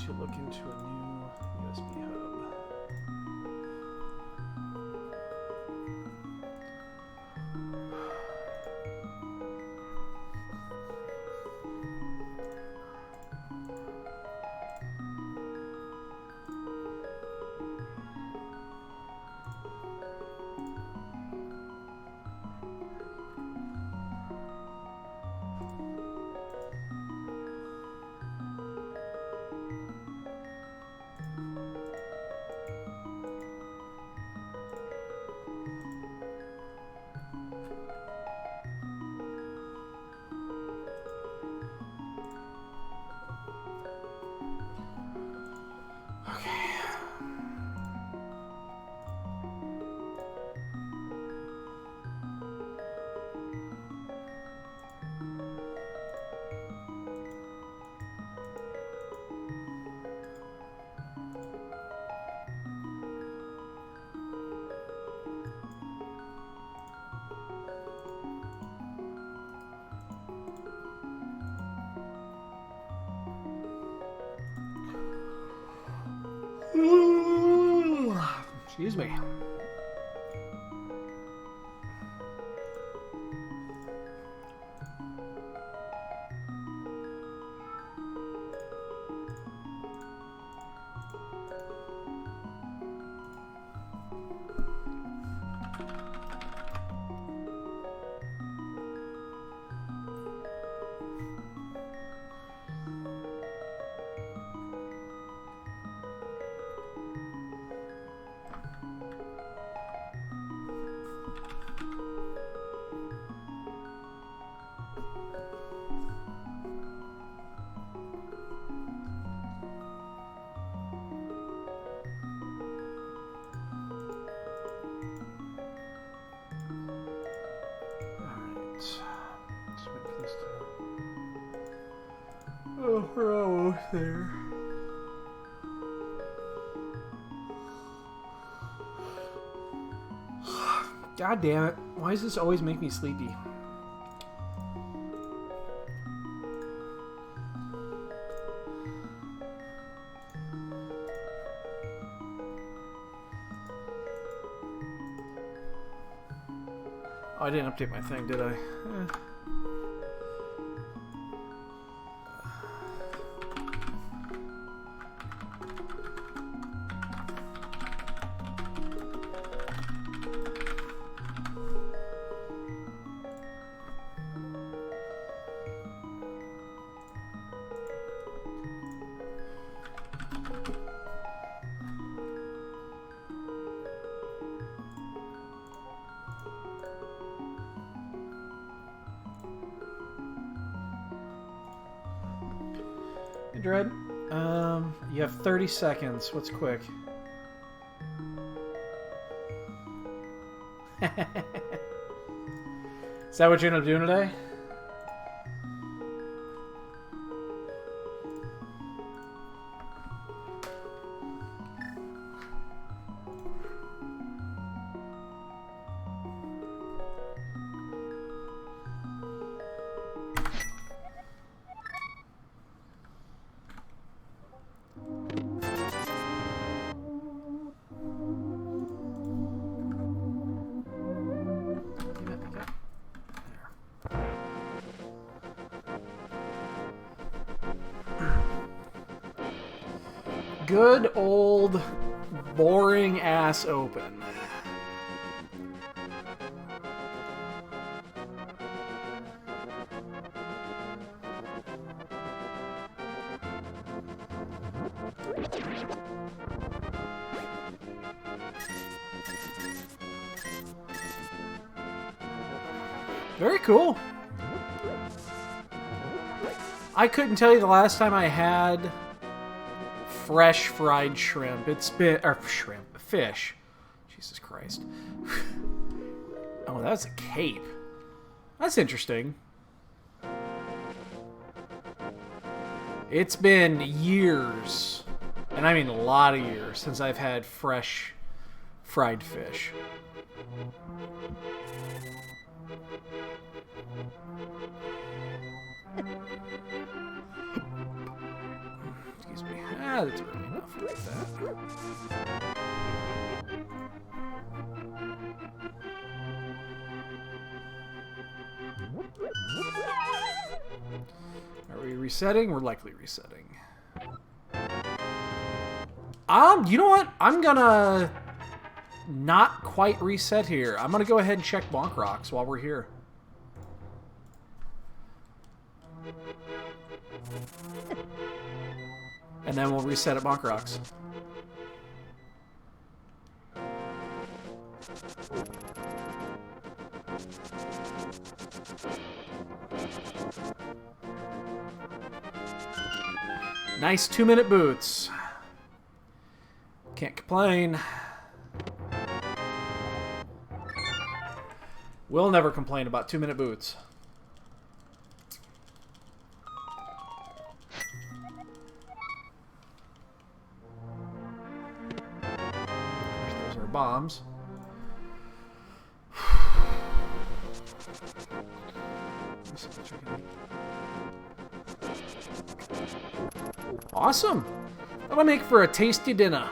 to look into a new USB hub. Excuse me. Oh, we're almost there. God damn it. Why does this always make me sleepy? Oh, I didn't update my thing, did I? Dread, you have 30 seconds. What's quick? Is that what you're gonna do today? Good old boring ass open. Very cool. I couldn't tell you the last time I had fresh fried shrimp. It's been, or shrimp, fish. Jesus Christ. Oh, that's a cape. That's interesting. It's been years, and I mean a lot of years, since I've had fresh fried fish. Excuse me. Ah, that's really enough like that. Are we resetting? We're likely resetting. You know what? I'm gonna not quite reset here. I'm gonna go ahead and check Bonk Rocks while we're here. And then we'll reset at Bonk Rocks. Nice 2-minute boots. Can't complain. We'll never complain about 2-minute boots. Those are bombs. Awesome! That'll make for a tasty dinner.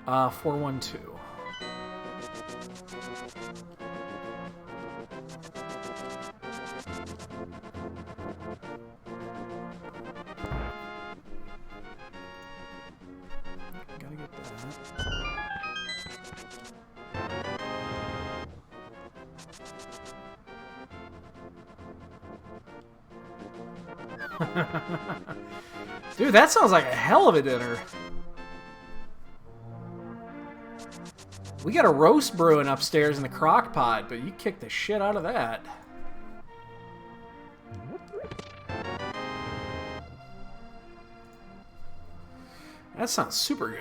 Uh, 412. Gotta get that. Dude, that sounds like a hell of a dinner. We got a roast brewing upstairs in the crock pot, but you kicked the shit out of that. That sounds super good.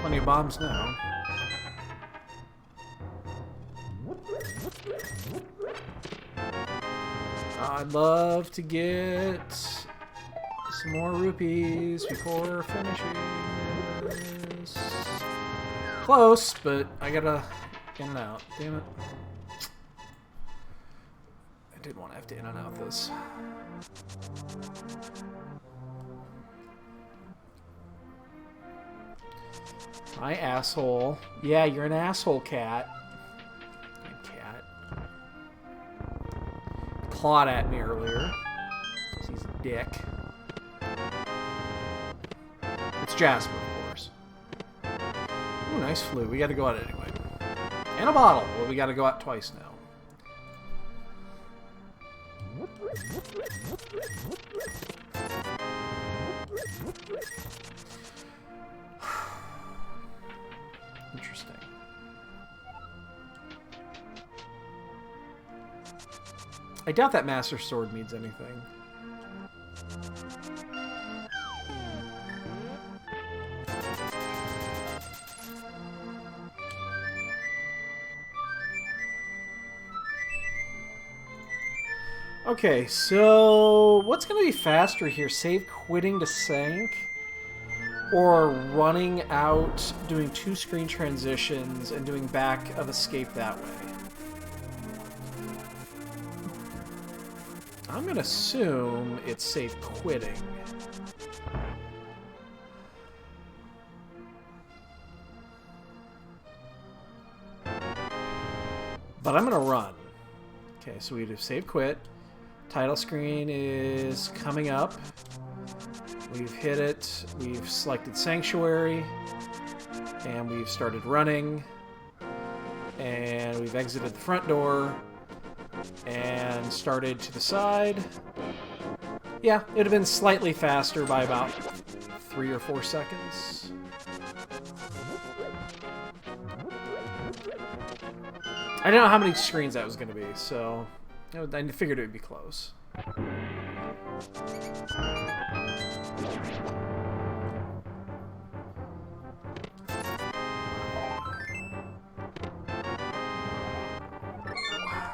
Plenty of bombs now. I'd love to get some more rupees before finishing this. Close, but I gotta in and out. Damn it. I didn't want to have to in and out this. My asshole. Yeah, you're an asshole, cat. Cat. Clawed at me earlier. He's a dick. It's Jasper, of course. Ooh, nice flute. We gotta go out anyway. And a bottle. Well, we gotta go out twice now. Interesting. I doubt that Master Sword means anything. Okay, so what's going to be faster here? Save quitting to sync? Or running out, doing 2 screen transitions, and doing back of escape that way? I'm gonna assume it's save quitting. But I'm gonna run. Okay, so we do save quit. Title screen is coming up. We've hit it. We've selected Sanctuary. And we've started running. And we've exited the front door. And started to the side. Yeah, it would have been slightly faster by about 3 or 4 seconds. I didn't know how many screens that was going to be, so I figured it would be close.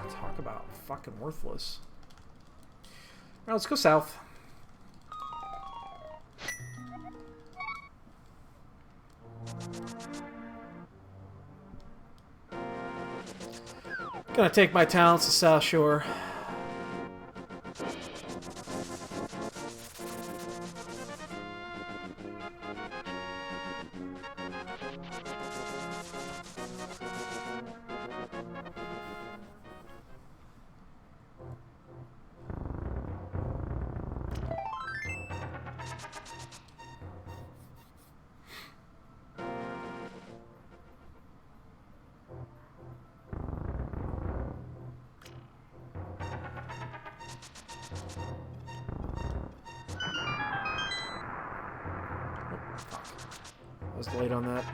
Talk about fucking worthless. Alright, let's go south. Gonna take my talents to South Shore. I was late on that.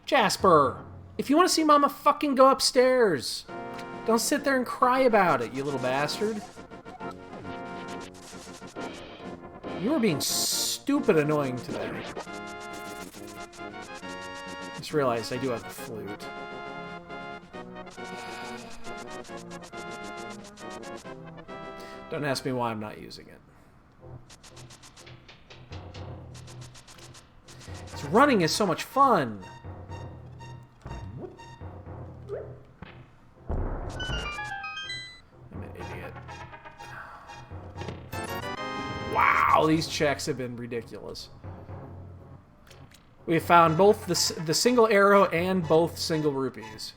Jasper! If you want to see Mama, fucking go upstairs! Don't sit there and cry about it, you little bastard. You are being stupid annoying today. Just realized I do have the flute. Don't ask me why I'm not using it. Running is so much fun. I'm an idiot. Wow, these checks have been ridiculous. We have found both the single arrow and both single rupees.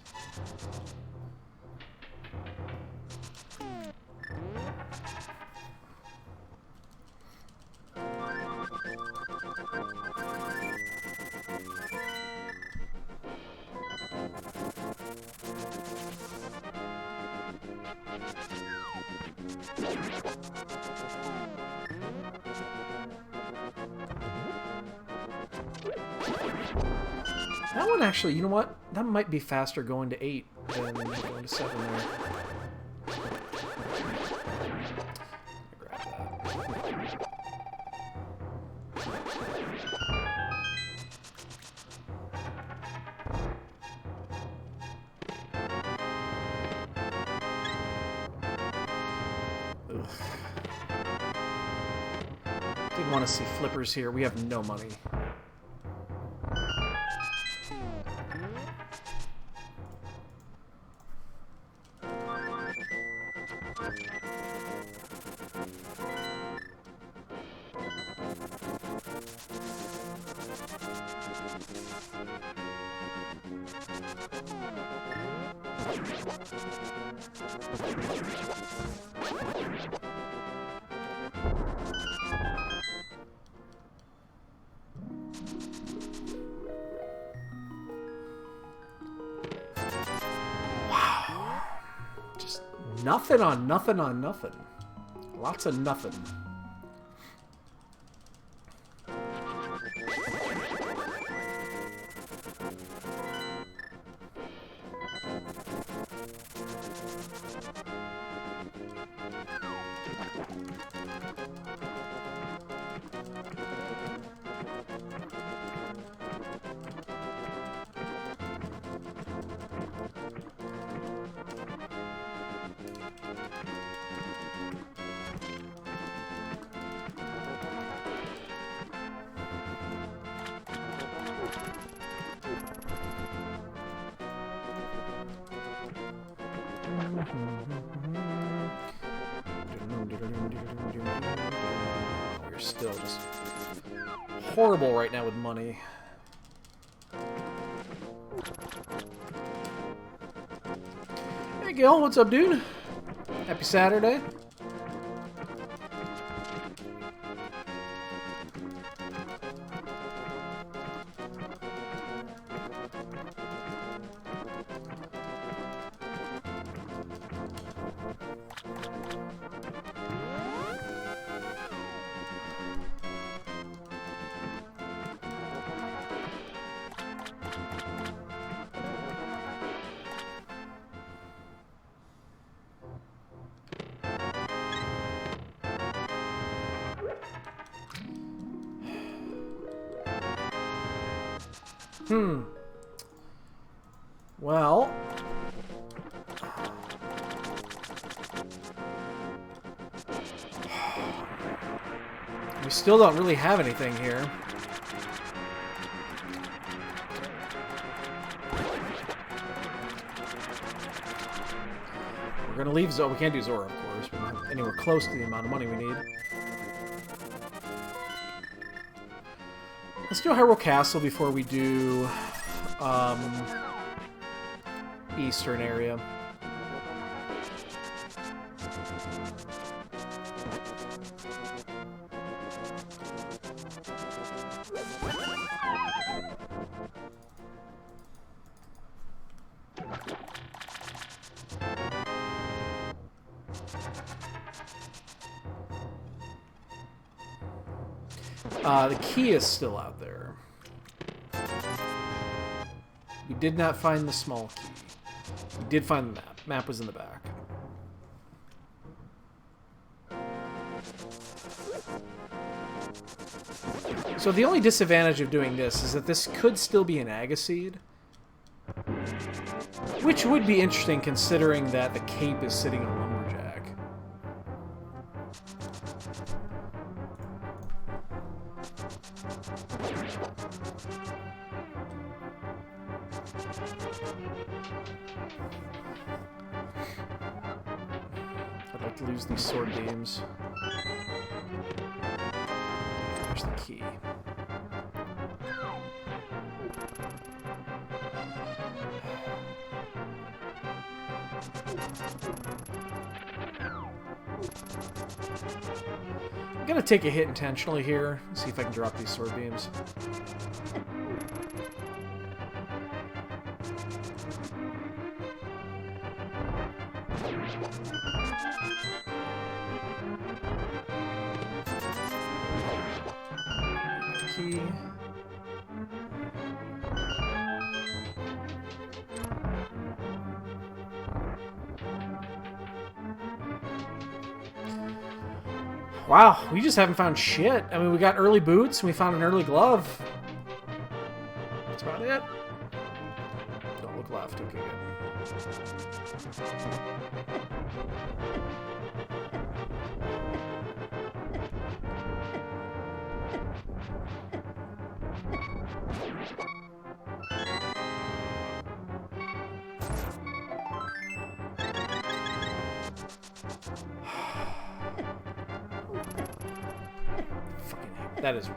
That one actually, you know what? That might be faster going to 8 than going to 7 there. Grab that. Ugh. Didn't want to see flippers here. We have no money. Wow. Just nothing on nothing on nothing. Lots of nothing. We're still just horrible right now with money. Hey Gil, what's up, dude? Happy Saturday. Well, we still don't really have anything here. We're gonna leave Zora. We can't do Zora, of course. We're not anywhere close to the amount of money we need. Let's do Hyrule Castle before we do Eastern area. The key is still out there. We did not find the small key. We did find the map. Map was in the back. So the only disadvantage of doing this is that this could still be an Agaseed. Which would be interesting considering that the cape is sitting on Lumberjack. I'd like to lose these sword beams. There's the key. I'm gonna take a hit intentionally here. See if I can drop these sword beams. Key. Wow, we just haven't found shit. I mean, we got early boots, and we found an early glove. That's about it. Don't look left. Okay, that is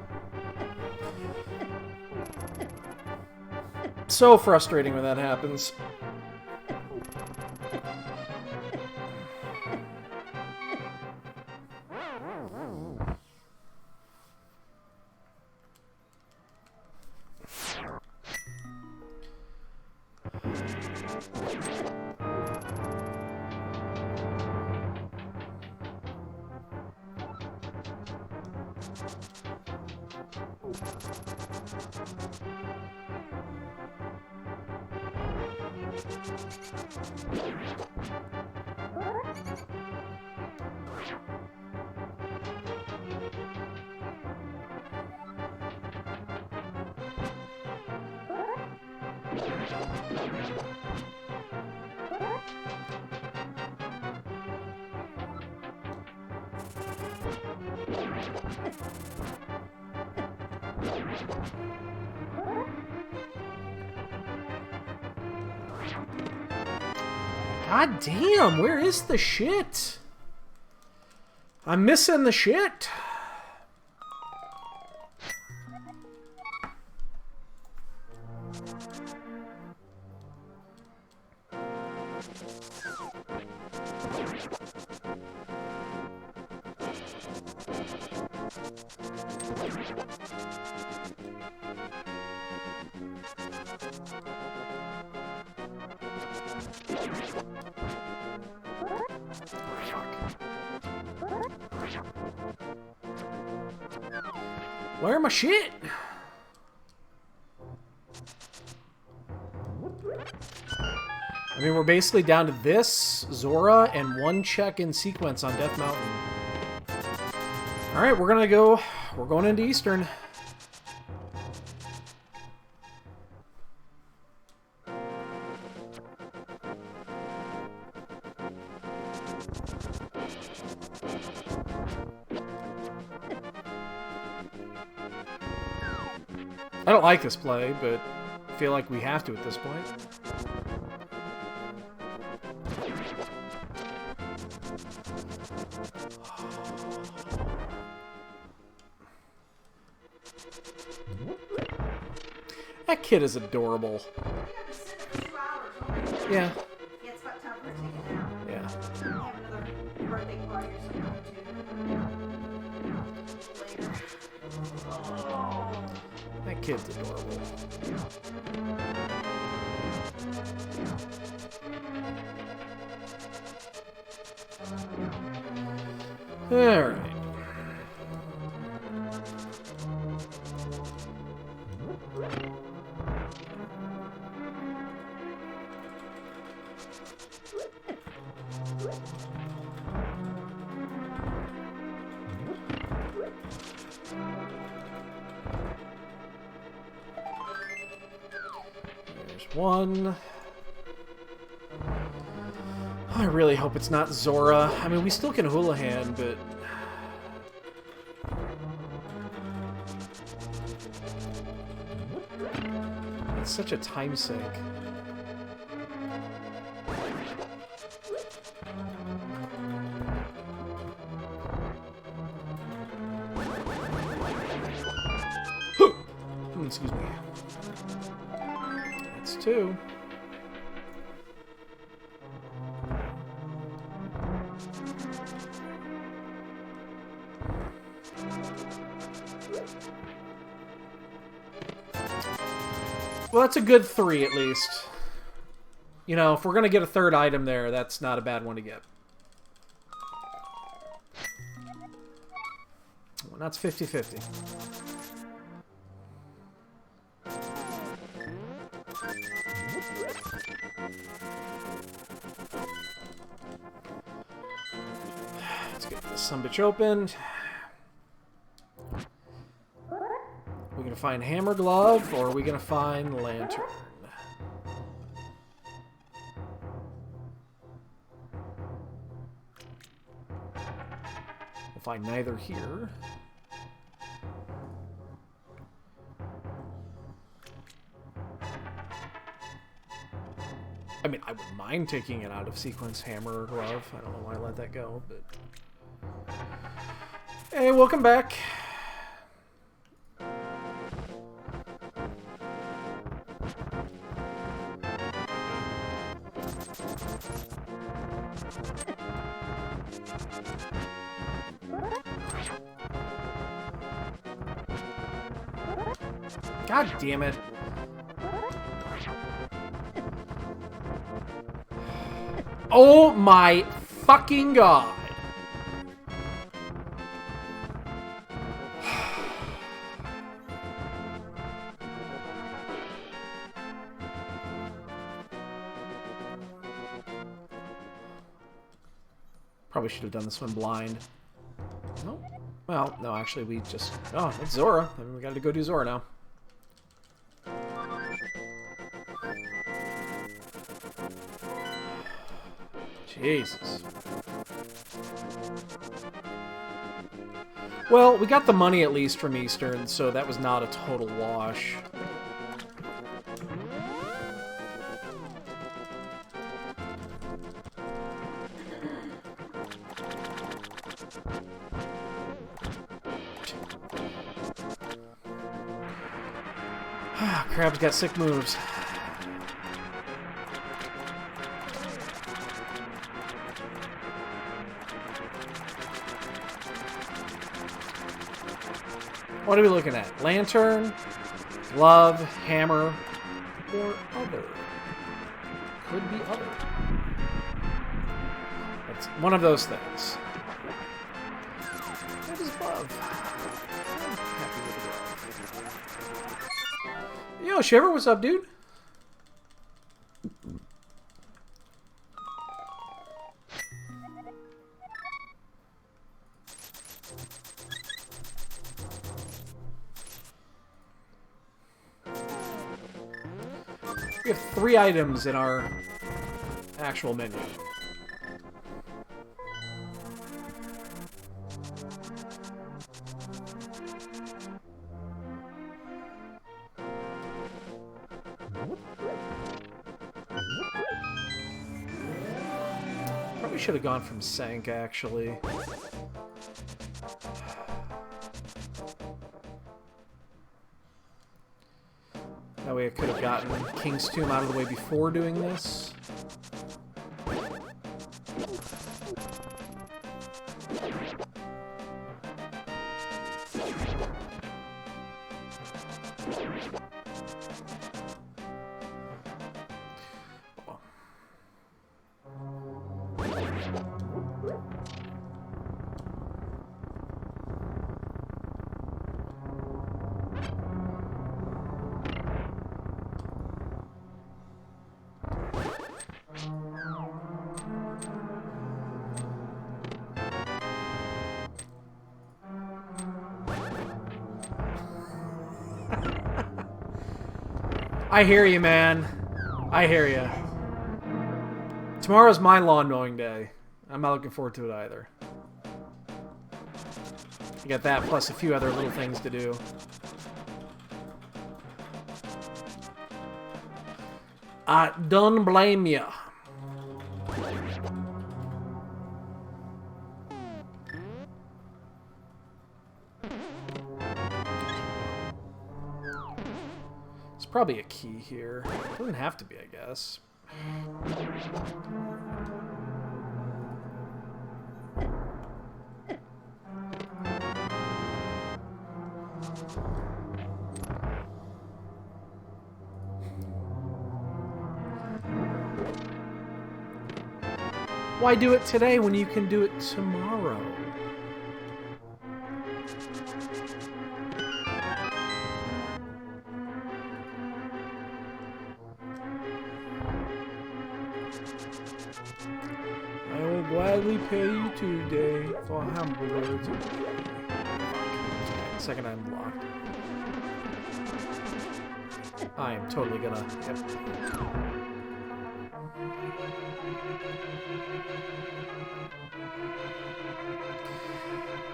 so frustrating when that happens. God damn, where is the shit? I'm missing the shit. Where my shit? I mean, we're basically down to this, Zora, and one check in sequence on Death Mountain. Alright, we're going into Eastern. I don't like this play, but I feel like we have to at this point. That kid is adorable. Yeah. Yeah. That kid's adorable. All right. There's one. I really hope it's not Zora. I mean, we still can Houlihan, but... it's such a time sink. Excuse me. That's two. Well, that's a good three, at least. You know, if we're going to get a third item there, that's not a bad one to get. Well, that's 50-50. Let's get this sumbitch opened. We're gonna find Hammer Glove, or are we gonna find Lantern? We'll find neither here. I mean, I wouldn't mind taking it out of sequence, Hammer or Glove. I don't know why I let that go, but... hey, welcome back. God damn it. Oh my fucking god. Probably should have done this one blind. Nope. Well, no, actually we just... oh, it's Zora. I mean, we gotta go do Zora now. Jesus. Well, we got the money at least from Eastern, so that was not a total wash. Crab's got sick moves. What are we looking at? Lantern, glove, hammer, or other? Could be other. It's one of those things. What is glove? I'm happy with the glove. Yo, Shiver, what's up, dude? We have 3 items in our actual menu. Probably should have gone from Sank, actually. That way I could have gotten King's Tomb out of the way before doing this. I hear you, man. I hear you. Tomorrow's my lawn mowing day. I'm not looking forward to it either. You got that plus a few other little things to do. I don't blame ya. Probably a key here. Doesn't have to be, I guess. Why do it today when you can do it tomorrow? Gladly pay you today for hamburger today. Second I'm blocked. I am totally gonna... Yep.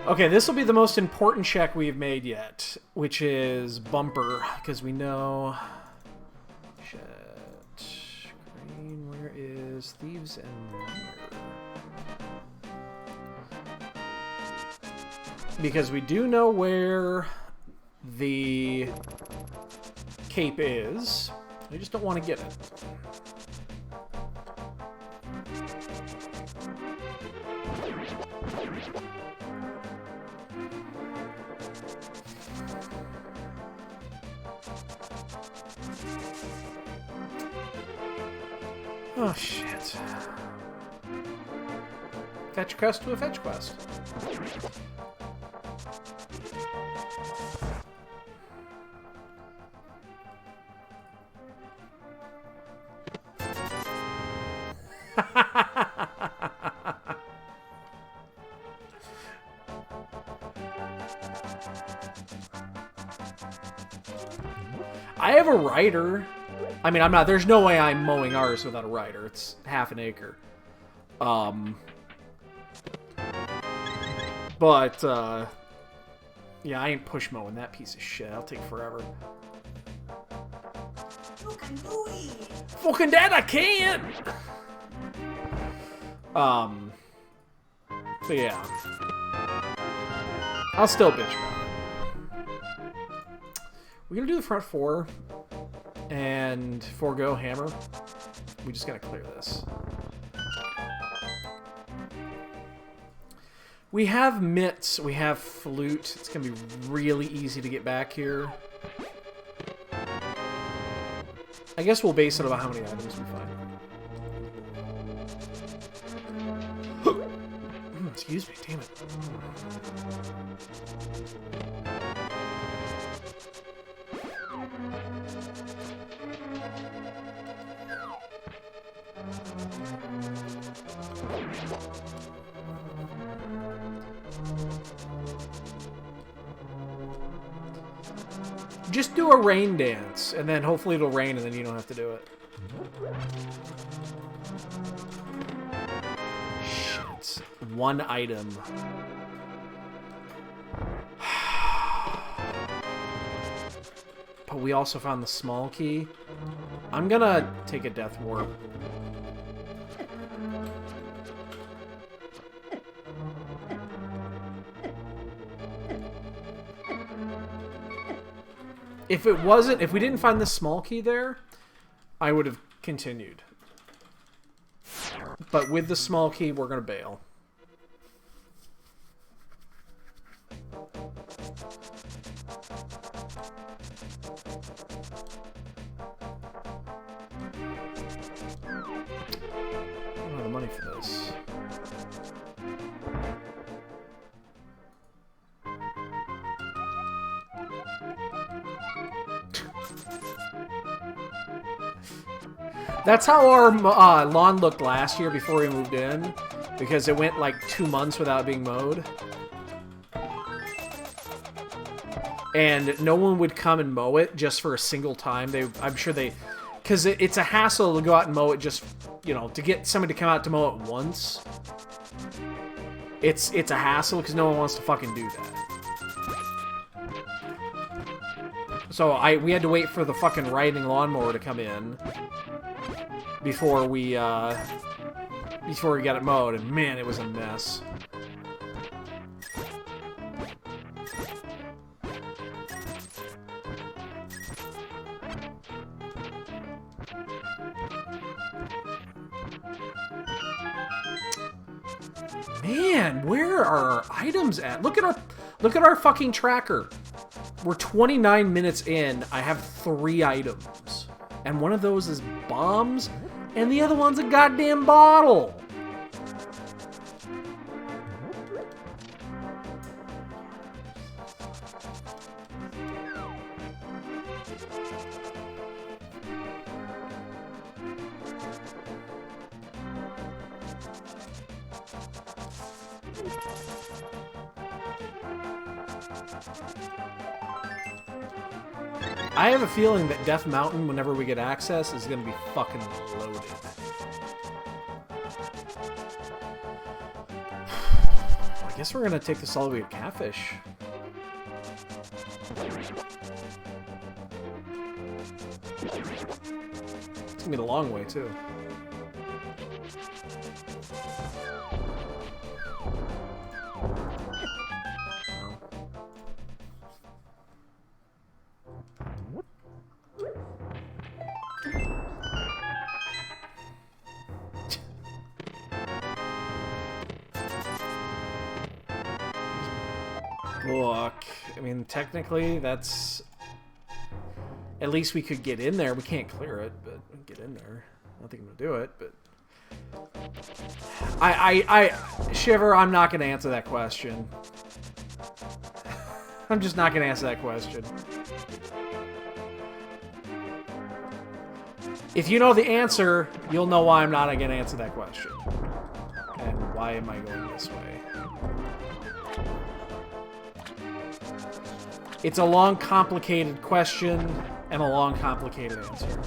Okay, this will be the most important check we've made yet, which is bumper, because we know... Shit. Green, where is Thieves and Mire? Because we do know where the cape is. We just don't want to get it. Oh, shit. Fetch quest to a fetch quest. I have a rider. I mean, I'm not. There's no way I'm mowing ours without a rider. It's half an acre. But yeah, I ain't push mowing that piece of shit. I'll take forever. You can do it. Fucking dad, I can't. So yeah, I'll still bitch about it. We're gonna do the front 4. And forego hammer. We just gotta clear this. We have mitts, we have flute. It's gonna be really easy to get back here. I guess we'll base it on how many items we find. Excuse me, damn it. Just do a rain dance, and then hopefully it'll rain, and then you don't have to do it. Shit. One item. But we also found the small key. I'm gonna take a death warp. If we didn't find the small key there, I would have continued. But with the small key, we're gonna bail. I don't have the money for this. That's how our lawn looked last year before we moved in, because it went like 2 months without being mowed. And no one would come and mow it just for a single time. I'm sure they... Because it's a hassle to go out and mow it just, you know, to get somebody to come out to mow it once. It's a hassle because no one wants to fucking do that. So we had to wait for the fucking riding lawnmower to come in before we got it mowed, and man, it was a mess. Man, where are our items at? Look at our fucking tracker. We're 29 minutes in. I have 3 items. And one of those is bombs, and the other one's a goddamn bottle. I have a feeling that Death Mountain, whenever we get access, is going to be fucking loaded. I guess we're going to take this all the way to Catfish. It's going to be a long way, too. Look, I mean, technically, that's... At least we could get in there. We can't clear it, but we can get in there. I don't think I'm gonna do it, but... Shiver, I'm not gonna answer that question. I'm just not gonna answer that question. If you know the answer, you'll know why I'm not gonna answer that question. And why am I going this way? It's a long, complicated question and a long, complicated answer.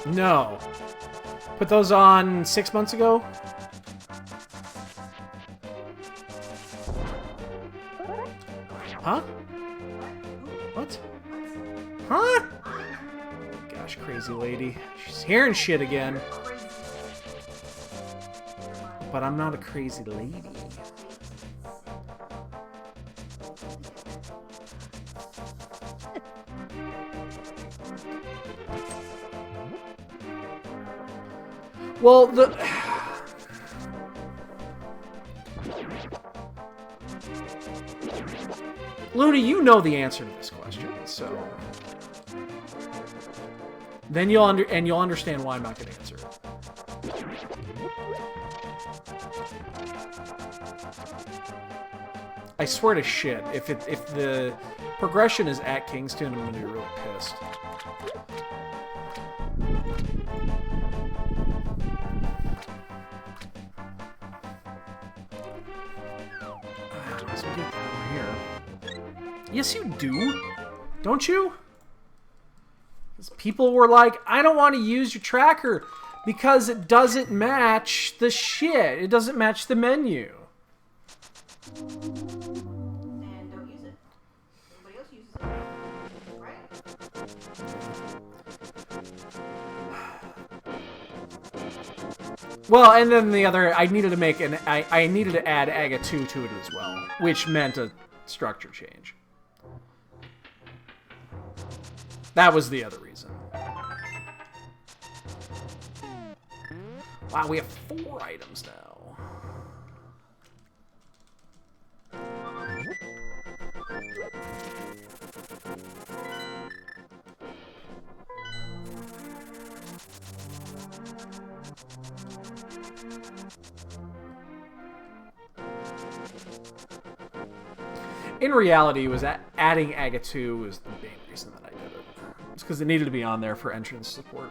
No. Put those on 6 months ago? Huh? What? Huh? Gosh, crazy lady. She's hearing shit again. Crazy. But I'm not a crazy lady. Well, Luna, you know the answer to this question, so then you'll understand why I'm not going to answer it. I swear to shit, if the progression is at Kingston, I'm going to be really pissed. So get that over here. Yes, you do. Don't you? People were like, I don't want to use your tracker because it doesn't match the shit. It doesn't match the menu. And don't use it. Everybody else uses it. Right? Well, and then the other, I needed to make I needed to add AGA 2 to it as well, which meant a structure change. That was the other reason. Wow, we have 4 items now. In reality, was adding AGA 2 was the main reason that I did it. It's because it needed to be on there for entrance support.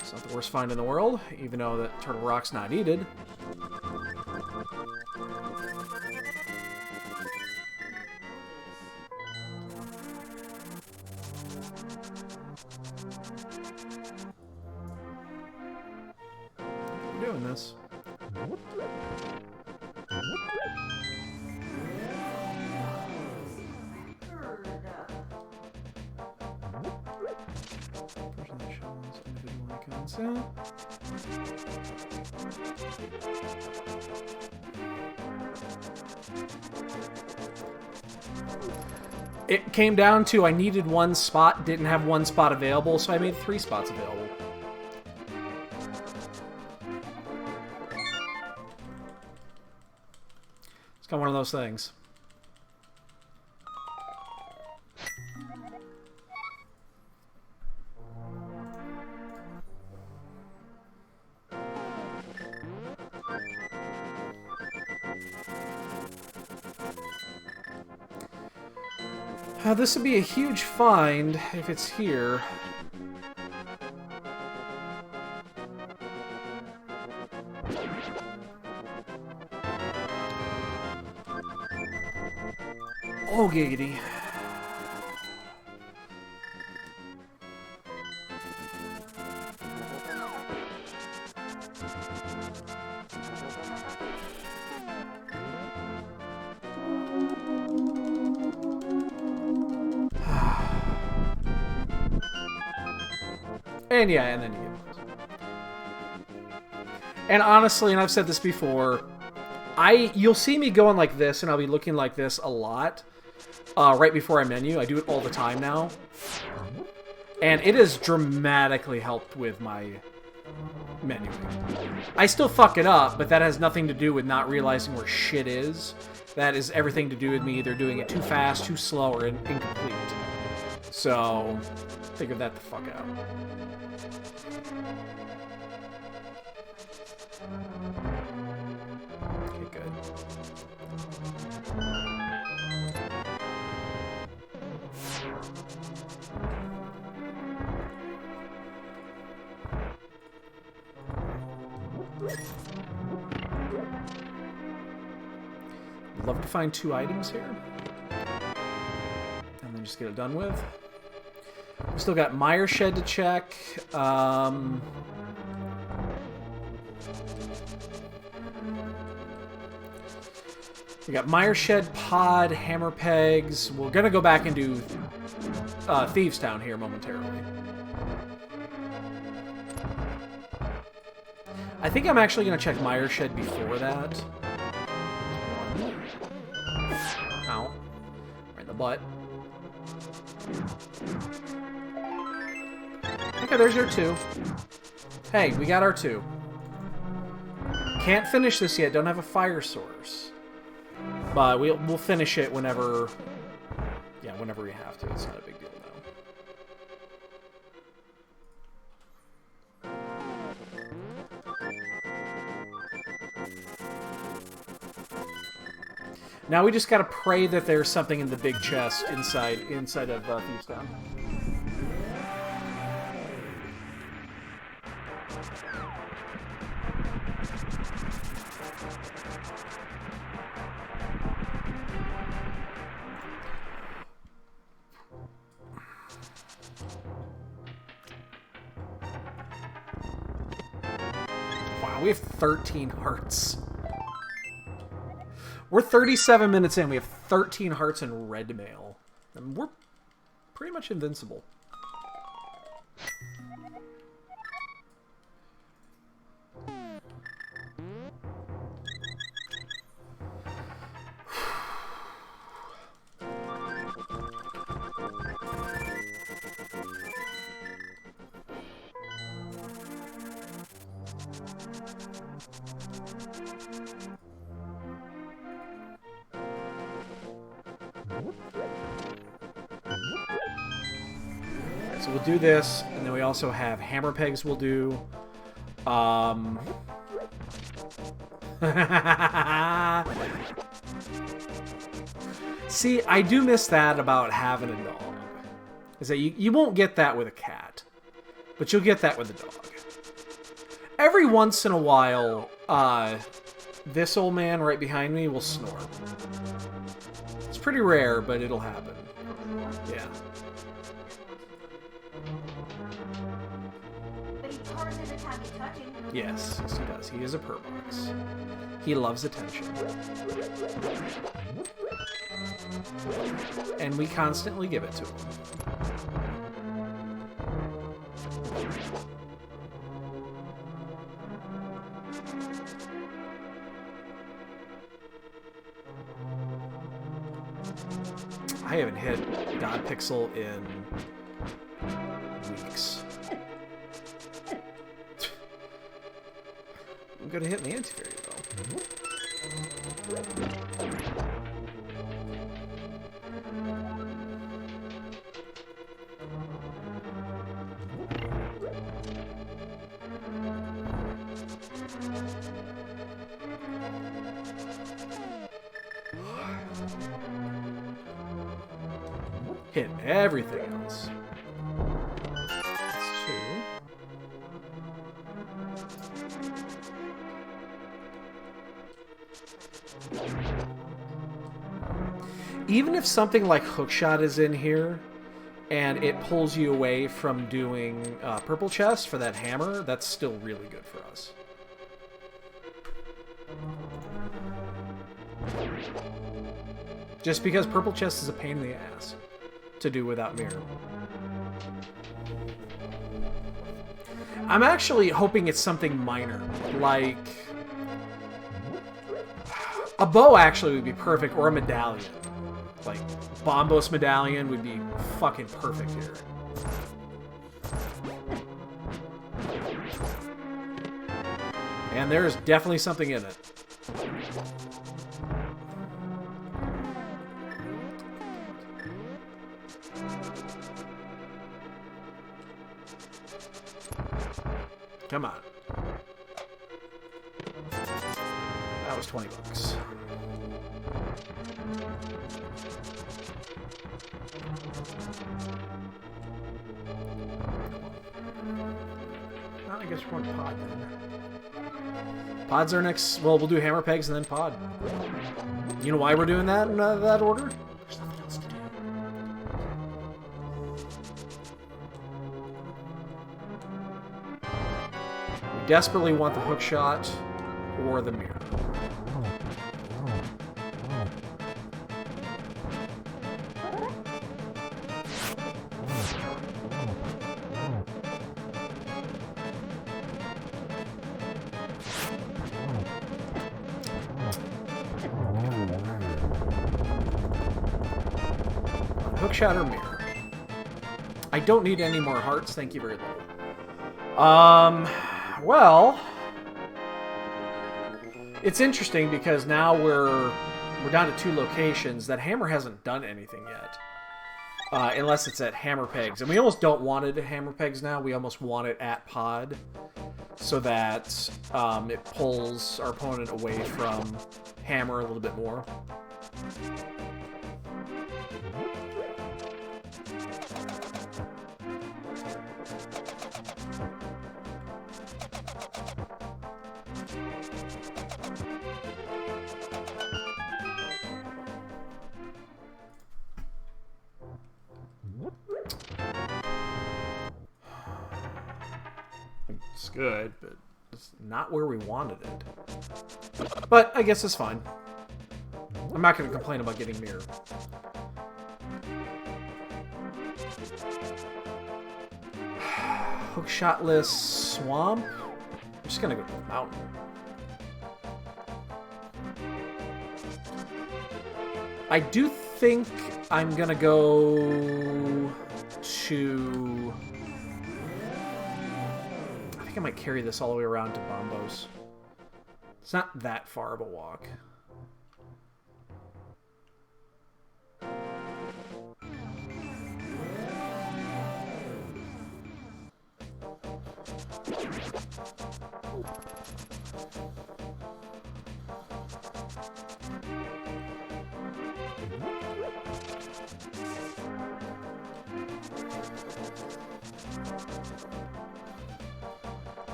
It's not the worst find in the world, even though that Turtle Rock's not needed. We're doing this. Version that shows individual icons. It came down to I needed 1 spot, didn't have 1 spot available, so I made 3 spots available. It's kind of one of those things. This would be a huge find if it's here. Oh, giggity. And yeah, and then you get those. And honestly, and I've said this before, you'll see me going like this, and I'll be looking like this a lot right before I menu. I do it all the time now. And it has dramatically helped with my menuing. I still fuck it up, but that has nothing to do with not realizing where shit is. That is everything to do with me either doing it too fast, too slow, or incomplete. So, figure that the fuck out. Okay, good. Love to find 2 items here. And then just get it done with. We still got Mire Shed to check. We got Mire Shed, Pod, Hammer Pegs. We're gonna go back and do Thieves Town here momentarily. I think I'm actually gonna check Mire Shed before that. Ow. Right in the butt. Okay, there's your 2. Hey, we got our 2. Can't finish this yet. Don't have a fire source. But we'll finish it whenever... Yeah, whenever we have to. It's not a big deal now. Now we just gotta pray that there's something in the big chest inside of Thieves Town. Wow, we have 13 hearts. We're 37 minutes in. We have 13 hearts and red mail. And we're pretty much invincible. So we'll do this, and then we also have hammer pegs we'll do. See, I do miss that about having a dog. Is that you won't get that with a cat, but you'll get that with a dog. Every once in a while, this old man right behind me will snore. It's pretty rare, but it'll happen. Yeah. Yes, yes he does. He is a purrbox. He loves attention. And we constantly give it to him. I haven't hit God Pixel in weeks. I'm gonna hit in the anti-fairy though. Hit everything else. That's 2. Even if something like Hookshot is in here, and it pulls you away from doing Purple Chest for that hammer, that's still really good for us. Just because Purple Chest is a pain in the ass to do without mirror. I'm actually hoping it's something minor, like a bow actually would be perfect, or a medallion. Like Bombos medallion would be fucking perfect here. And there's definitely something in it. Come on. That was $20. Well, I guess we're going to pod then. Pod's our next... Well, we'll do hammer pegs and then pod. You know why we're doing that in that order? There's nothing else to do. We desperately want the hook shot or the mirror. Hookshot or mirror? I don't need any more hearts. Thank you very little. Well, it's interesting because now we're down to 2 locations that Hammer hasn't done anything yet. Unless it's at Hammer Pegs. And we almost don't want it at Hammer Pegs now. We almost want it at Pod. So that it pulls our opponent away from Hammer a little bit more. It's good, but it's not where we wanted it. But I guess it's fine. I'm not going to complain about getting mirror. Hookshotless swamp. I'm just going to go to the mountain. I do think I'm going to go to... I think I might carry this all the way around to Bombos. It's not that far of a walk.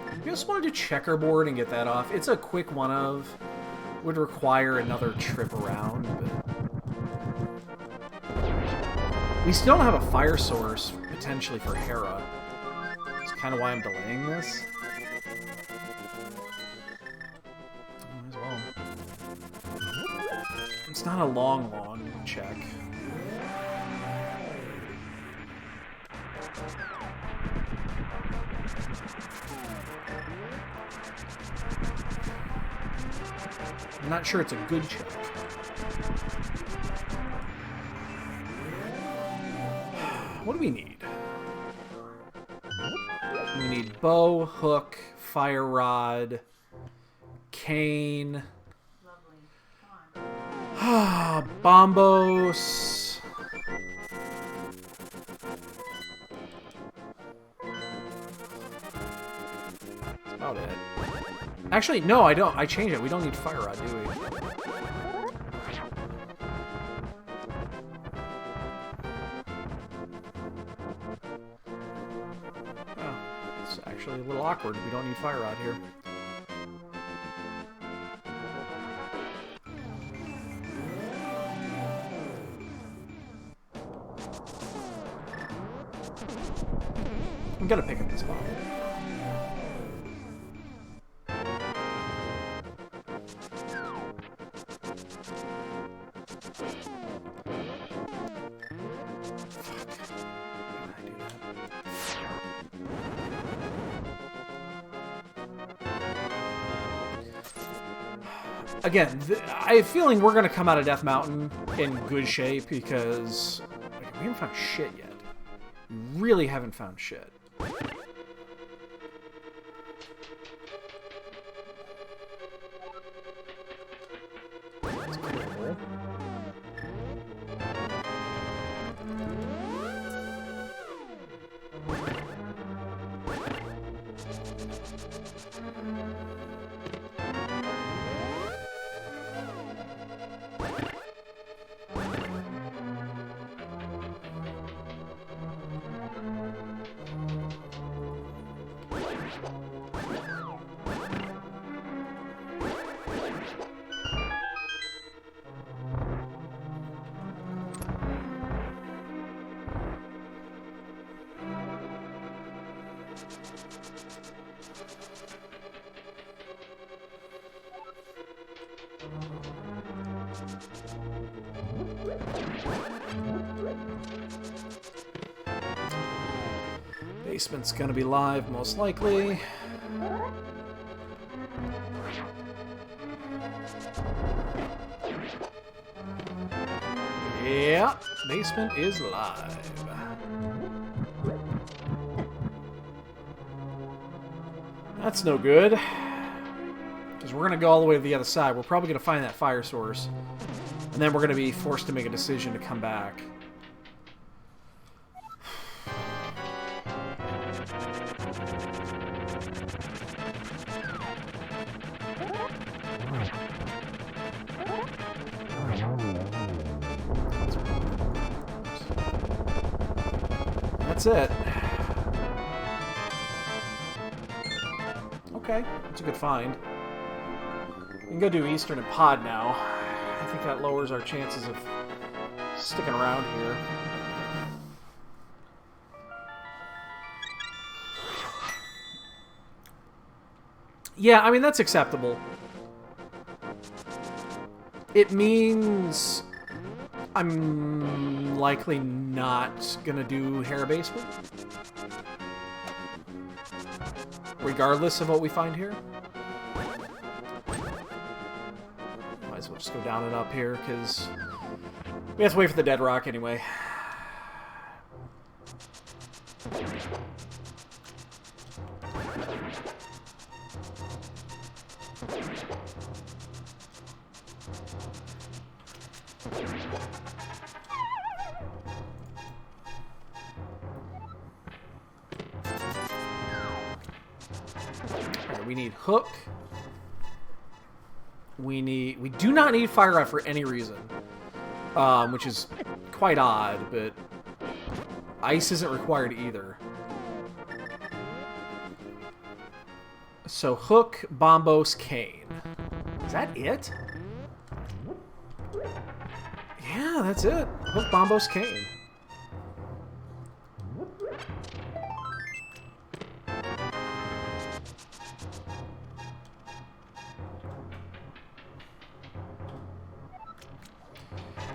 I just wanted to checkerboard and get that off. It's a quick one of. Would require another trip around, but we still don't have a fire source potentially for Hera. That's kind of why I'm delaying this. Might as well. It's not a long check. I'm not sure it's a good check. What do we need? We need bow, hook, fire rod, cane. Lovely. Come on. Bombos. That's about it. Actually, no, I don't. I changed it. We don't need fire rod, do we? Oh, it's actually a little awkward. We don't need fire rod here. I'm gonna pick up this bomb. Again, I have a feeling we're going to come out of Death Mountain in good shape because we haven't found shit yet. We really haven't found shit. That's cool. Basement's gonna be live, most likely. Yeah, basement is live. That's no good. Because we're going to go all the way to the other side. We're probably going to find that fire source. And then we're going to be forced to make a decision to come back. That's it. Okay, that's a good find. We can go do Eastern and Pod now. I think that lowers our chances of sticking around here. Yeah, I mean, that's acceptable. It means I'm likely not gonna do Hair Basement. Regardless of what we find here. Might as well just go down and up here, because we have to wait for the dead rock anyway. We need Hook. We do not need Fire Rod for any reason. Which is quite odd, but Ice isn't required either. So Hook, Bombos, Cane. Is that it? Yeah, that's it. Hook, Bombos, Cane.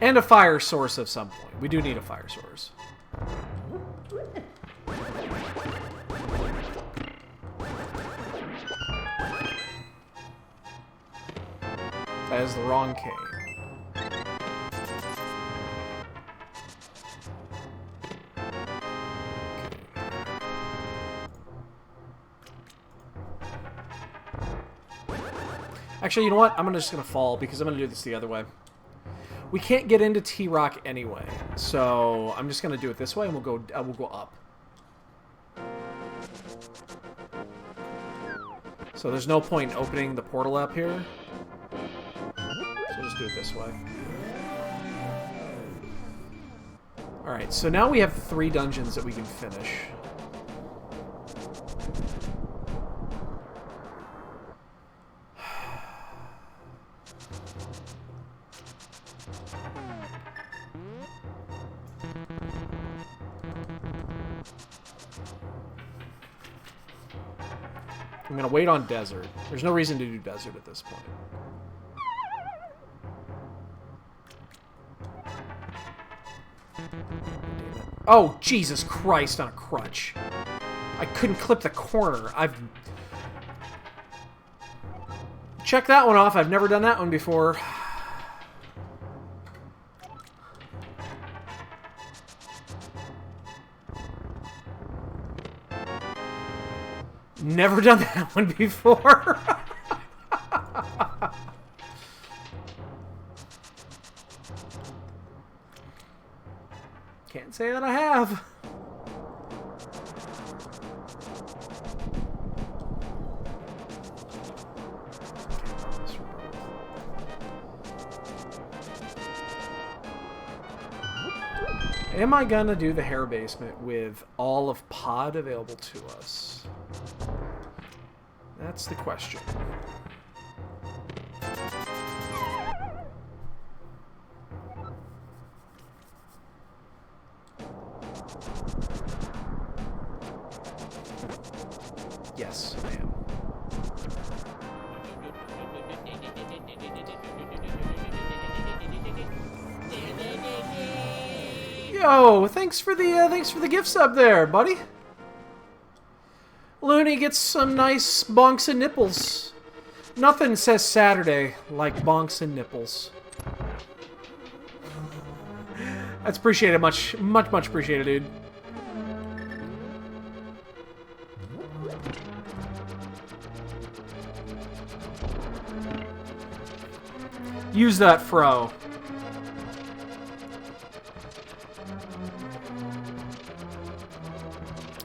And a fire source of some point. We do need a fire source. That is the wrong cane. Actually, you know what? I'm just going to fall because I'm going to do this the other way. We can't get into T-Rock anyway, so I'm just going to do it this way, and we'll go up. So there's no point in opening the portal up here. So just do it this way. Alright, so now we have 3 dungeons that we can finish. I'm going to wait on Desert. There's no reason to do Desert at this point. Oh, Jesus Christ on a crutch. I couldn't clip the corner. Check that one off. I've never done that one before. Never done that one before. Can't say that I have. Am I gonna do the Hair Basement with all of Pod available to us? That's the question. Yes, I am. Yo, thanks for the gift sub there, buddy. Looney gets some nice bonks and nipples. Nothing says Saturday like bonks and nipples. That's appreciated. Much appreciated, dude. Use that fro.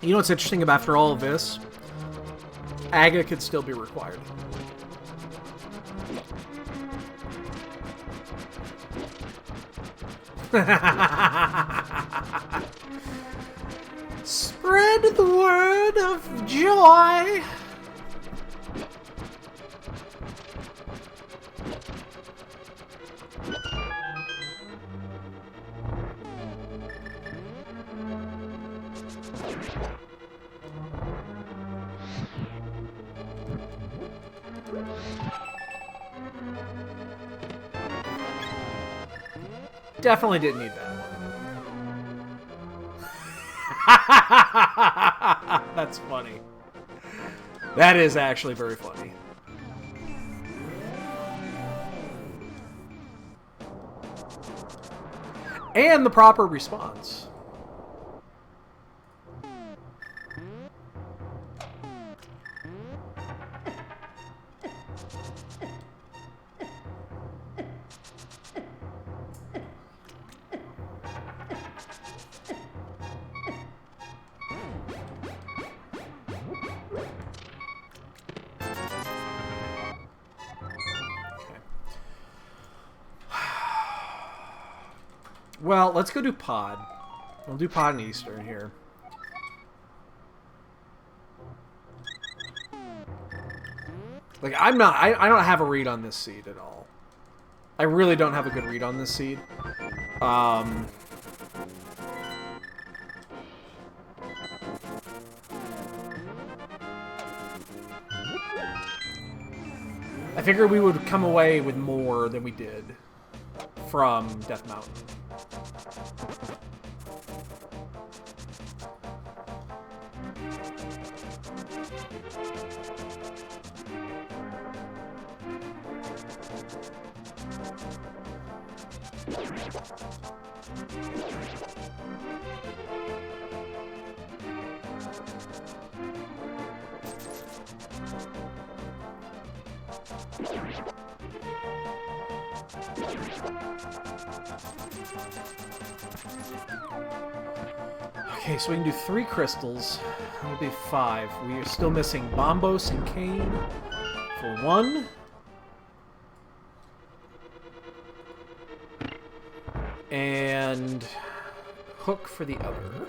You know what's interesting about after all of this? Aga could still be required. Spread the word of joy. Definitely didn't need that one. That's funny. That is actually very funny. And the proper response. Well, let's go do pod. We'll do pod and Eastern here. Like, I don't have a read on this seed at all. I really don't have a good read on this seed. I figured we would come away with more than we did from Death Mountain. Okay, so we can do 3 crystals. That'll be 5. We are still missing Bombos and Cane for 1. And Hook for the other.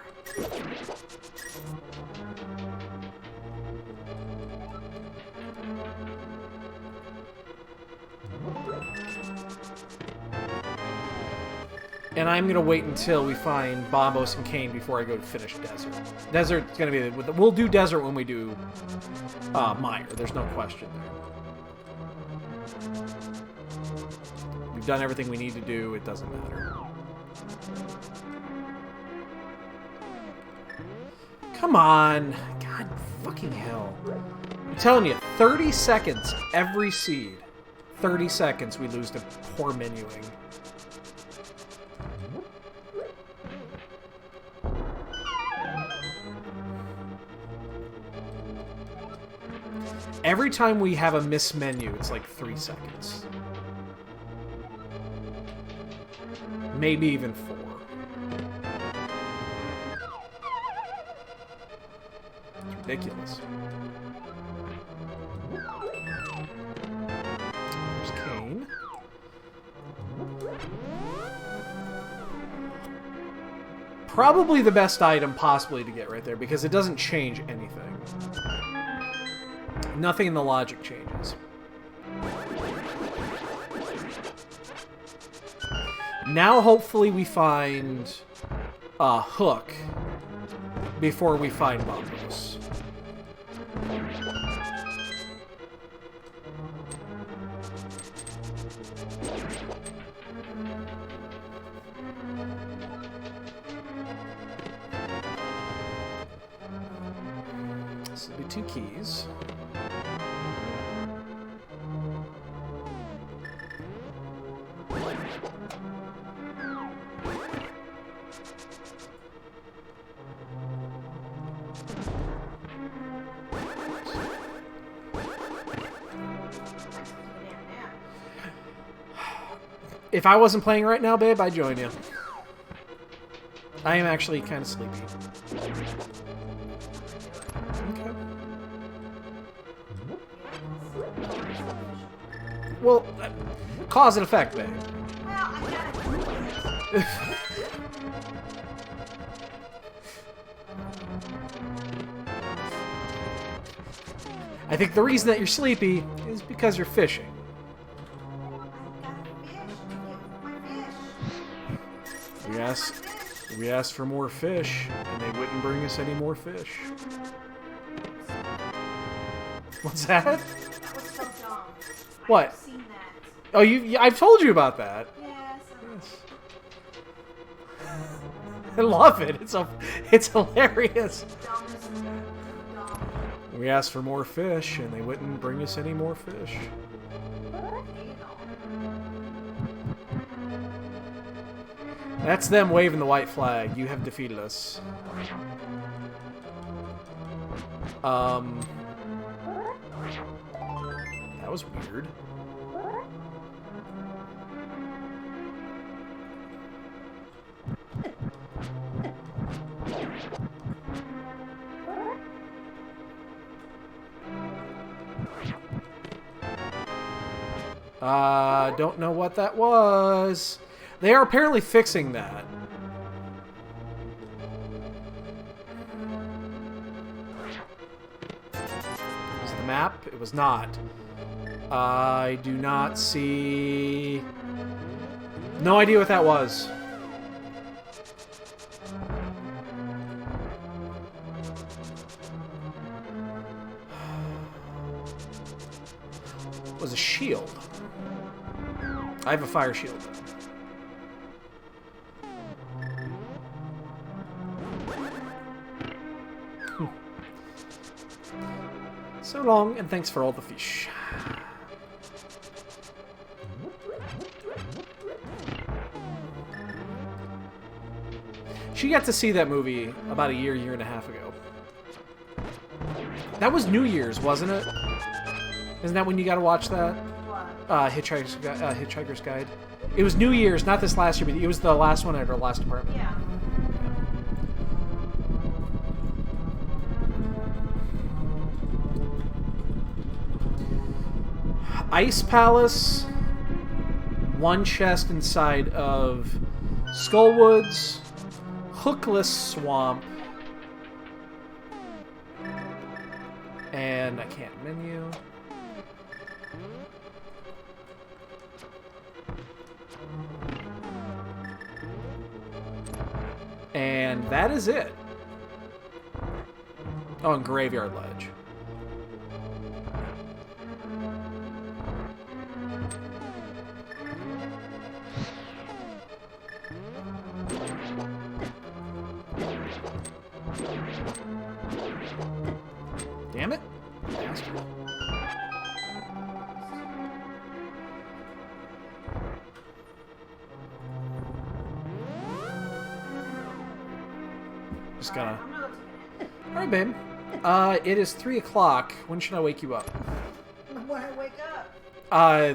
And I'm going to wait until we find Bombos and Cane before I go to finish Desert. Desert's going to be... We'll do Desert when we do Mire. There's no question there. We've done everything we need to do. It doesn't matter. Come on. God fucking hell. I'm telling you, 30 seconds every seed. 30 seconds we lose to poor menuing. Every time we have a miss menu, it's like 3 seconds. Maybe even 4. It's ridiculous. There's Cane. Probably the best item possibly to get right there because it doesn't change anything. Nothing in the logic changes. Now, hopefully, we find Hook before we find Bombos. This will be 2 keys. If I wasn't playing right now, babe, I'd join you. I am actually kind of sleepy. Okay. Well, cause and effect, babe. Well, I gotta I think the reason that you're sleepy is because you're fishing. We asked for more fish, and they wouldn't bring us any more fish. What's that? That was so dumb. What? I've seen that. Oh, I've told you about that. Yes. I love it. It's hilarious. Dumbest dumb. We asked for more fish, and they wouldn't bring us any more fish. That's them waving the white flag. You have defeated us. That was weird. Don't know what that was. They are apparently fixing that. Was it the map? It was not. I do not see... No idea what that was. It was a shield. I have a fire shield. So long, and thanks for all the fish. She got to see that movie about a year and a half ago. That was New Year's, wasn't it? Isn't that when you got to watch that? Hitchhiker's Guide. It was New Year's, not this last year, but it was the last one at our last apartment. Yeah. Ice Palace, one chest inside of Skullwoods, Hookless Swamp, and I can't menu. And that is it. Oh, and Graveyard Ledge. Damn it. Bastard. Just gotta... Alright, babe. It is 3 o'clock. When should I wake you up? When I wake up. Uh, No, I'm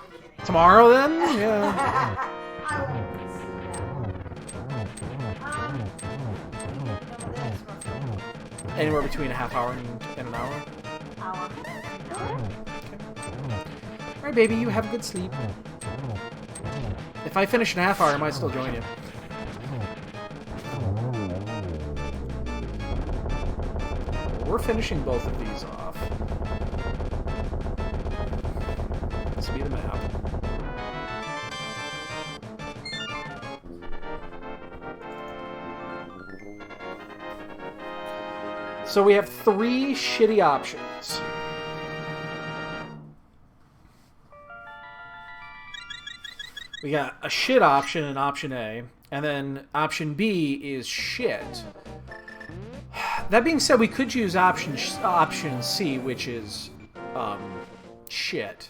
kidding. tomorrow then? Yeah. I won't see that. Anywhere between a half hour and an hour. Hour. Alright, baby, you have a good sleep. If I finish in a half hour, I might still join you. We're finishing both of these off. This will be the map. So we have 3 shitty options. We got a shit option in option A, and then option B is shit. That being said, we could use option C, which is shit.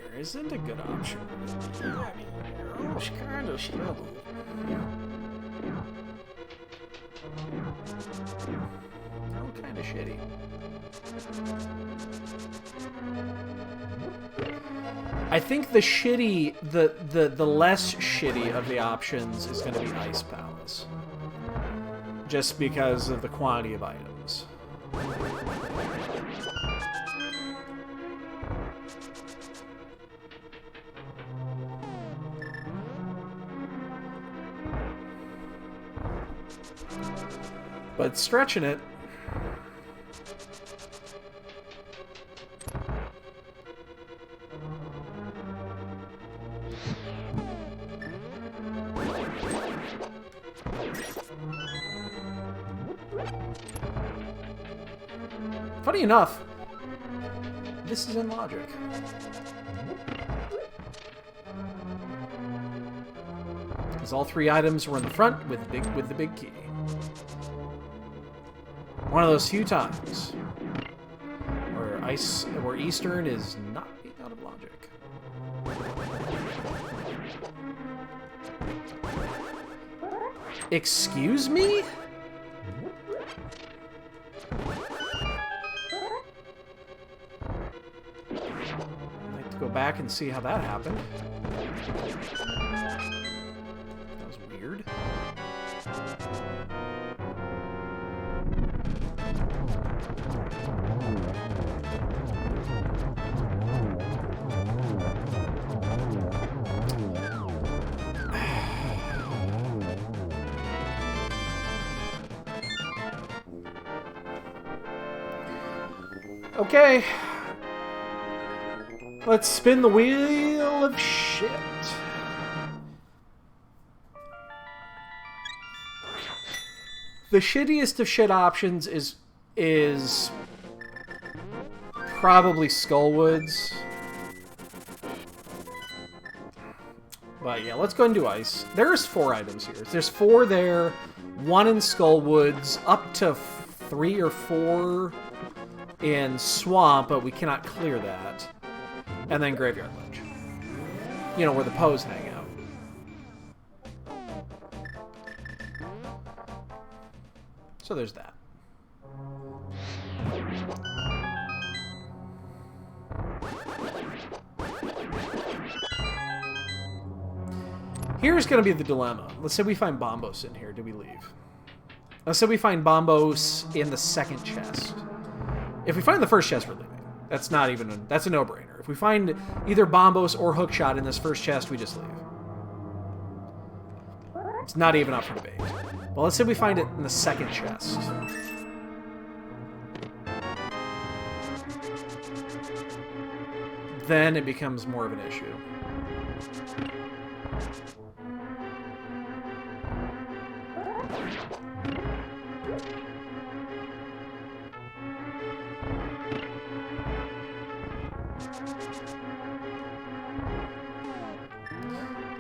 There isn't a good option. I mean, it's kind of shit. Okay. shitty. I think the shitty, the less shitty of the options is going to be Ice Palace. Just because of the quantity of items. But stretching it. Funny enough, this is in logic. Because all three items were in the front with the big key. One of those few times where Eastern is not being out of logic. Excuse me? I'd like to go back and see how that happened. That was weird. Okay. Let's spin the wheel of shit. The shittiest of shit options is probably Skullwoods. But yeah, let's go and do Ice. There's 4 items here. There's 4 there, 1 in Skullwoods, up to 3 or 4 in Swamp, but we cannot clear that. And then Graveyard Ledge. You know, where the Poes hang out. So there's that. Here's going to be the dilemma. Let's say we find Bombos in here. Do we leave? Let's say we find Bombos in the second chest. If we find the first chest, we're leaving. That's not even that's a no-brainer. If we find either Bombos or Hookshot in this first chest, we just leave. It's not even up for debate. Well, let's say we find it in the second chest. Then it becomes more of an issue.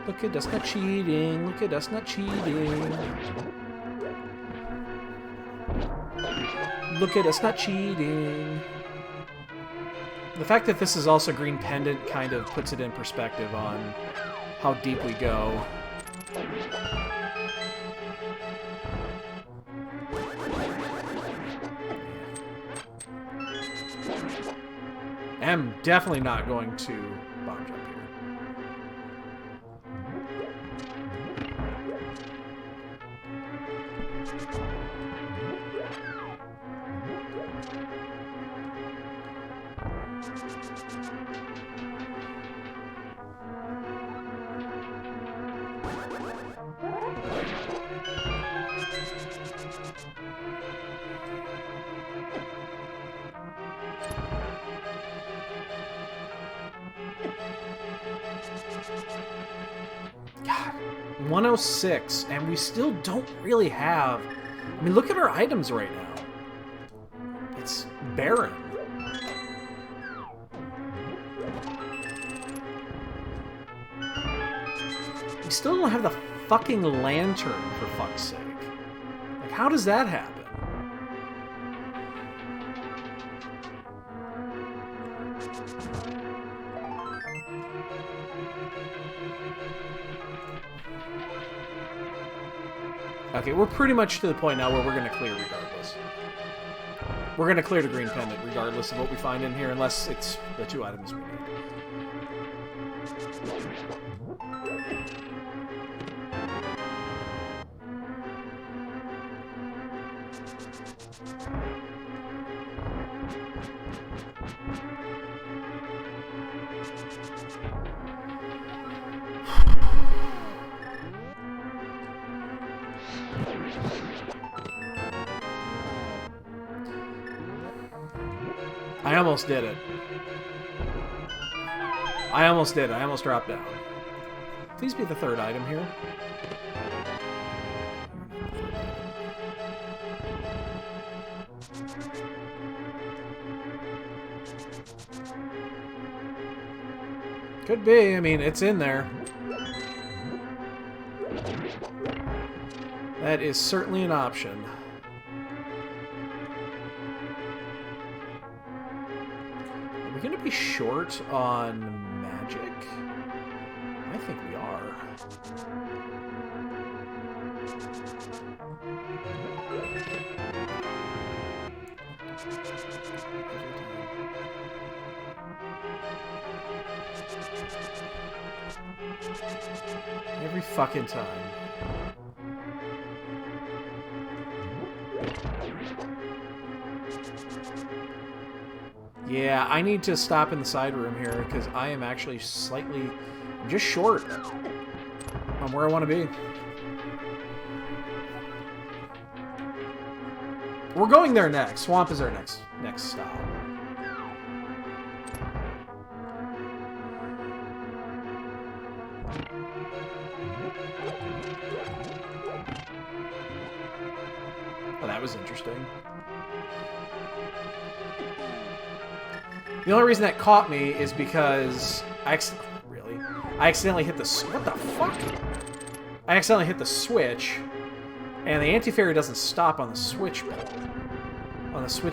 Look at us not cheating. Look at us not cheating. Look at us not cheating. The fact that this is also Green Pendant kind of puts it in perspective on how deep we go. I'm definitely not going to bomb jump here. God, 106, and we still don't really have... I mean, look at our items right now. It's barren. We still don't have the fucking lantern, for fuck's sake. Like, how does that happen? Okay, we're pretty much to the point now where we're going to clear regardless. We're going to clear the green pendant regardless of what we find in here, unless it's the 2 items we need. I almost did it. I almost did it. I almost dropped down. Please be the 3rd item here. Could be. I mean, it's in there. That is certainly an option. Are we going to be short on magic? I think we are. Every fucking time. Yeah, I need to stop in the side room here because I am actually slightly just short on where I want to be. We're going there next. Swamp is our next stop. Oh, that was interesting. The only reason that caught me is because I accidentally hit the... What the fuck? I accidentally hit the switch, and the anti-fairy doesn't stop on the switch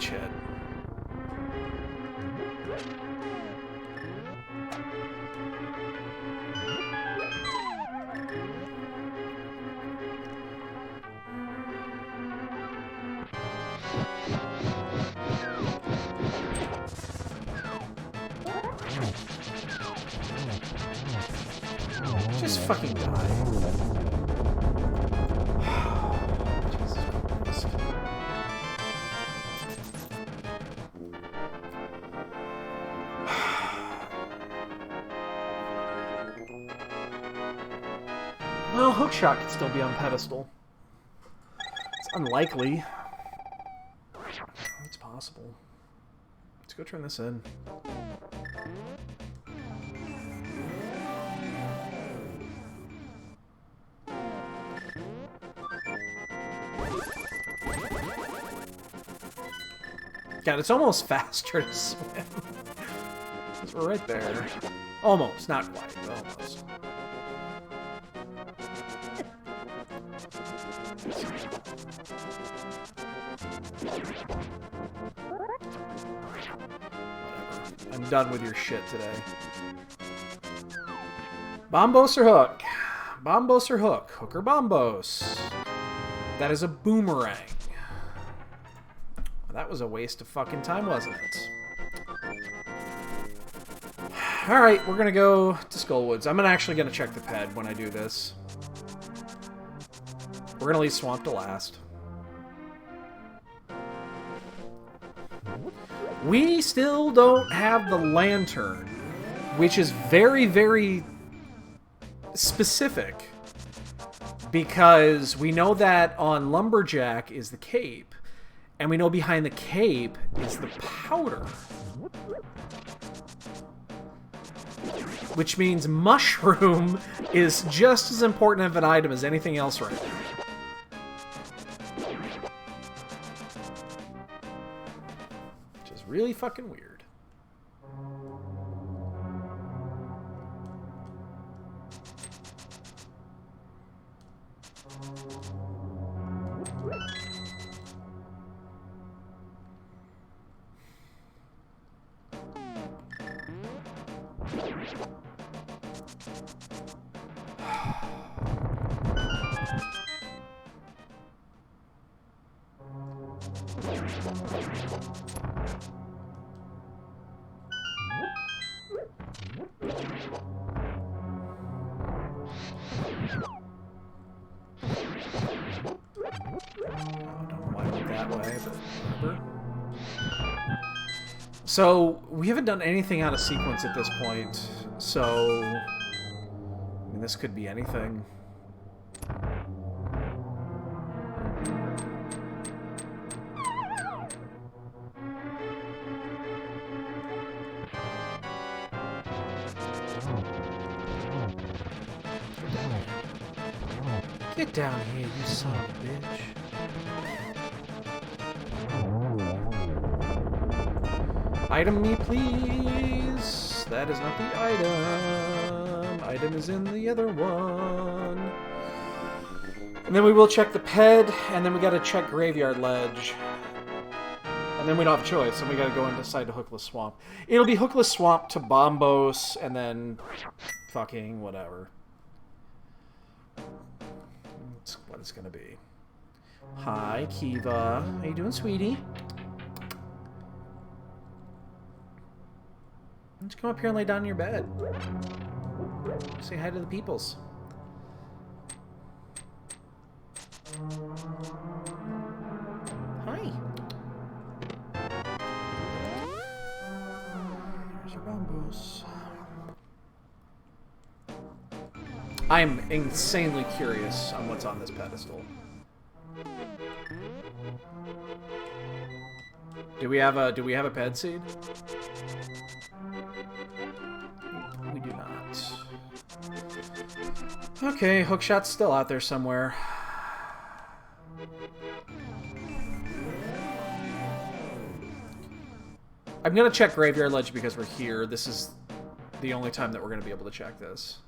hit. Just fucking die. Jesus Christ. Well, Hookshot could still be on pedestal. It's unlikely. It's possible. Let's go turn this in. God, it's almost faster to swim. Because we're right there. Almost, not quite, but almost. Whatever. I'm done with your shit today. Bombos or hook? Bombos or hook? Hook or bombos? That is a boomerang. That was a waste of fucking time, wasn't it? Alright, we're gonna go to Skullwoods. I'm actually gonna check the ped when I do this. We're gonna leave Swamp to last. We still don't have the lantern, which is very, very specific. Because we know that on Lumberjack is the cape. And we know behind the cape is the powder. Which means mushroom is just as important of an item as anything else right now. Which is really fucking weird. So, we haven't done anything out of sequence at this point, so... I mean, this could be anything. Get down here, you son of a bitch. Item me, please. That is not the item. Item is in the other one. And then we will check the ped, and then we gotta check Graveyard Ledge. And then we don't have a choice, and we gotta go inside to Hookless Swamp. It'll be Hookless Swamp to Bombos, and then fucking whatever. That's what it's gonna be. Hi, Kiva. How you doing, sweetie? Why don't you come up here and lay down in your bed? Say hi to the peoples. Hi. There's your bombos. I'm insanely curious on what's on this pedestal. Do we have a ped seed? We do not. Okay, Hookshot's still out there somewhere. I'm gonna check Graveyard Ledge because we're here. This is the only time that we're gonna be able to check this.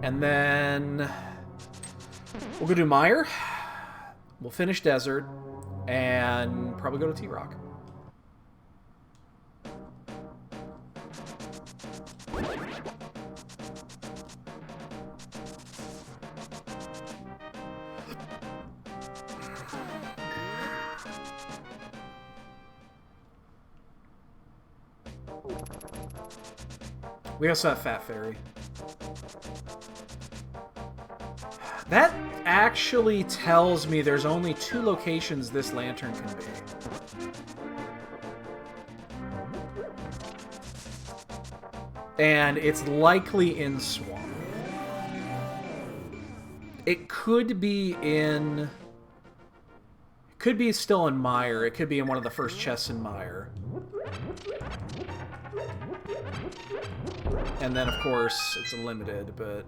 And then we'll go do Mire. We'll finish Desert and probably go to T-Rock. We also have Fat Fairy. That actually tells me there's only 2 locations this lantern can be. And it's likely in Swamp. It could be in... Could be still in Mire. It could be in one of the first chests in Mire. And then, of course, it's limited, but...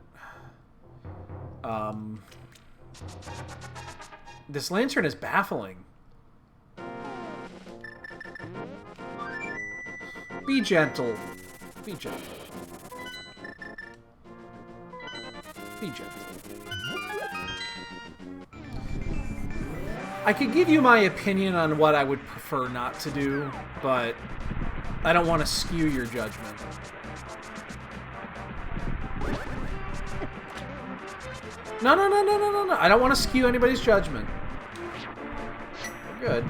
This lantern is baffling. Be gentle. Be gentle. Be gentle. I could give you my opinion on what I would prefer not to do, but I don't want to skew your judgment. No. I don't want to skew anybody's judgment. We're good.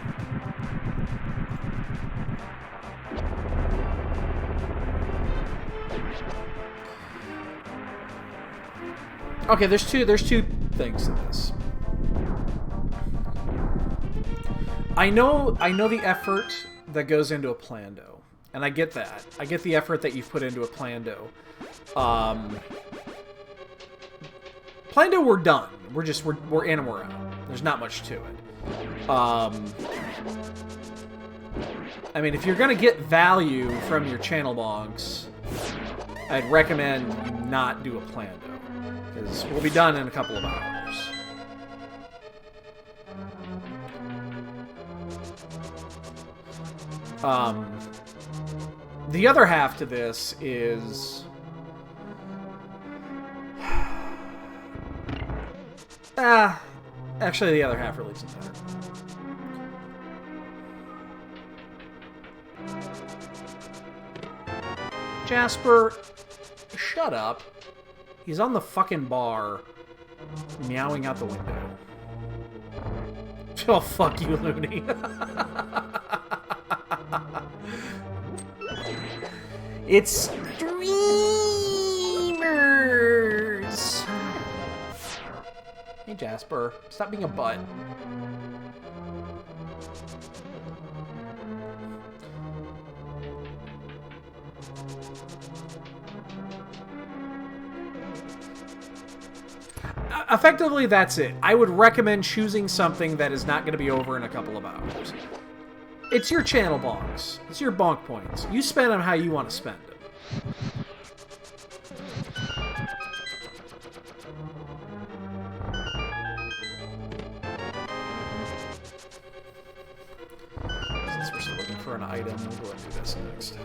Okay, there's two things to this. I know the effort that goes into a Plando, and I get that. I get the effort that you've put into a Plando. Plando, we're done. We're in and we're out. There's not much to it. I mean, if you're gonna get value from your channel bonks, I'd recommend you not do a Plando, because we'll be done in a couple of hours. The other half to this is... actually the other half really isn't better. Jasper, shut up. He's on the fucking bar, meowing out the window. Oh, fuck you, Looney. It's Dreamers! Hey, Jasper. Stop being a butt. Effectively, that's it. I would recommend choosing something that is not going to be over in a couple of hours. It's your channel bonks. It's your bonk points. You spend them how you want to spend them. Since we're still looking for an item, we'll go ahead and do this next.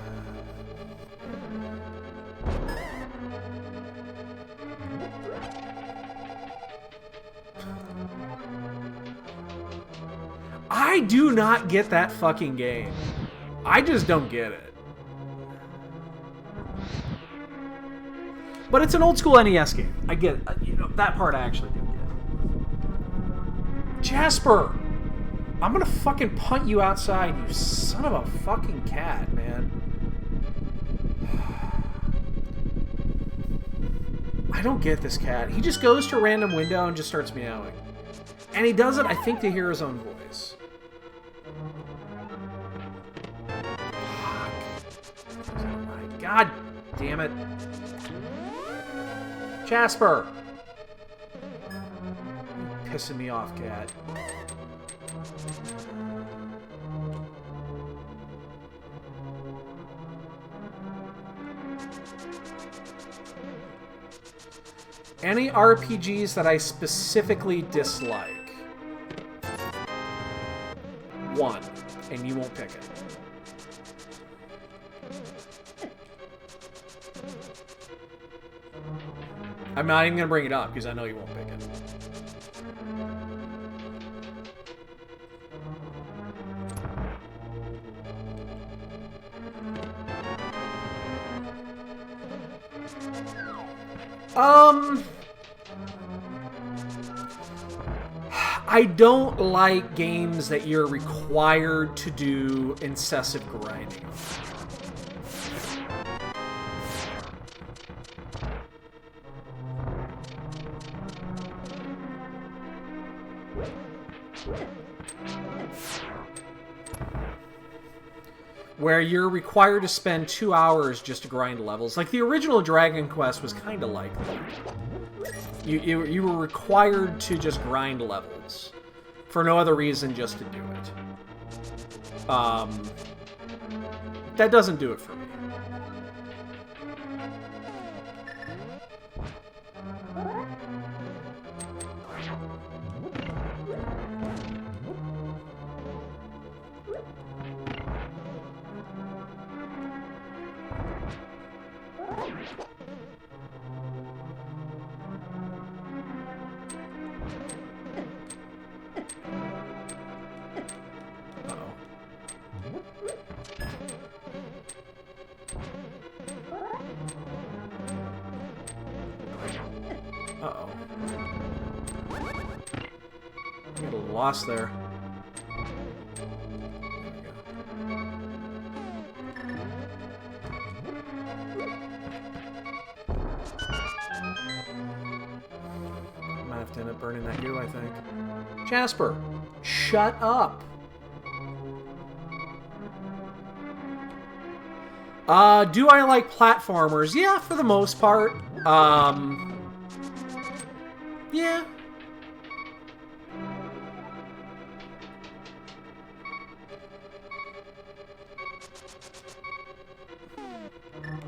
I do not get that fucking game. I just don't get it. But it's an old school NES game. I get it. You know, that part I actually do get. Jasper! I'm gonna fucking punt you outside, you son of a fucking cat, man. I don't get this cat. He just goes to a random window and just starts meowing. And he does it, I think, to hear his own voice. God damn it. Jasper! You're pissing me off, cat. Any RPGs that I specifically dislike. One, and you won't pick it. I'm not even going to bring it up because I know you won't pick it. I don't like games that you're required to do incessant grinding. Where you're required to spend 2 hours just to grind levels. Like the original Dragon Quest was kind of like that. You were required to just grind levels for no other reason, just to do it. That doesn't do it for me. Uh-oh. Get a little lost there. Might have to end up burning that goo, I think. Jasper, shut up. Do I like platformers? Yeah, for the most part. Yeah.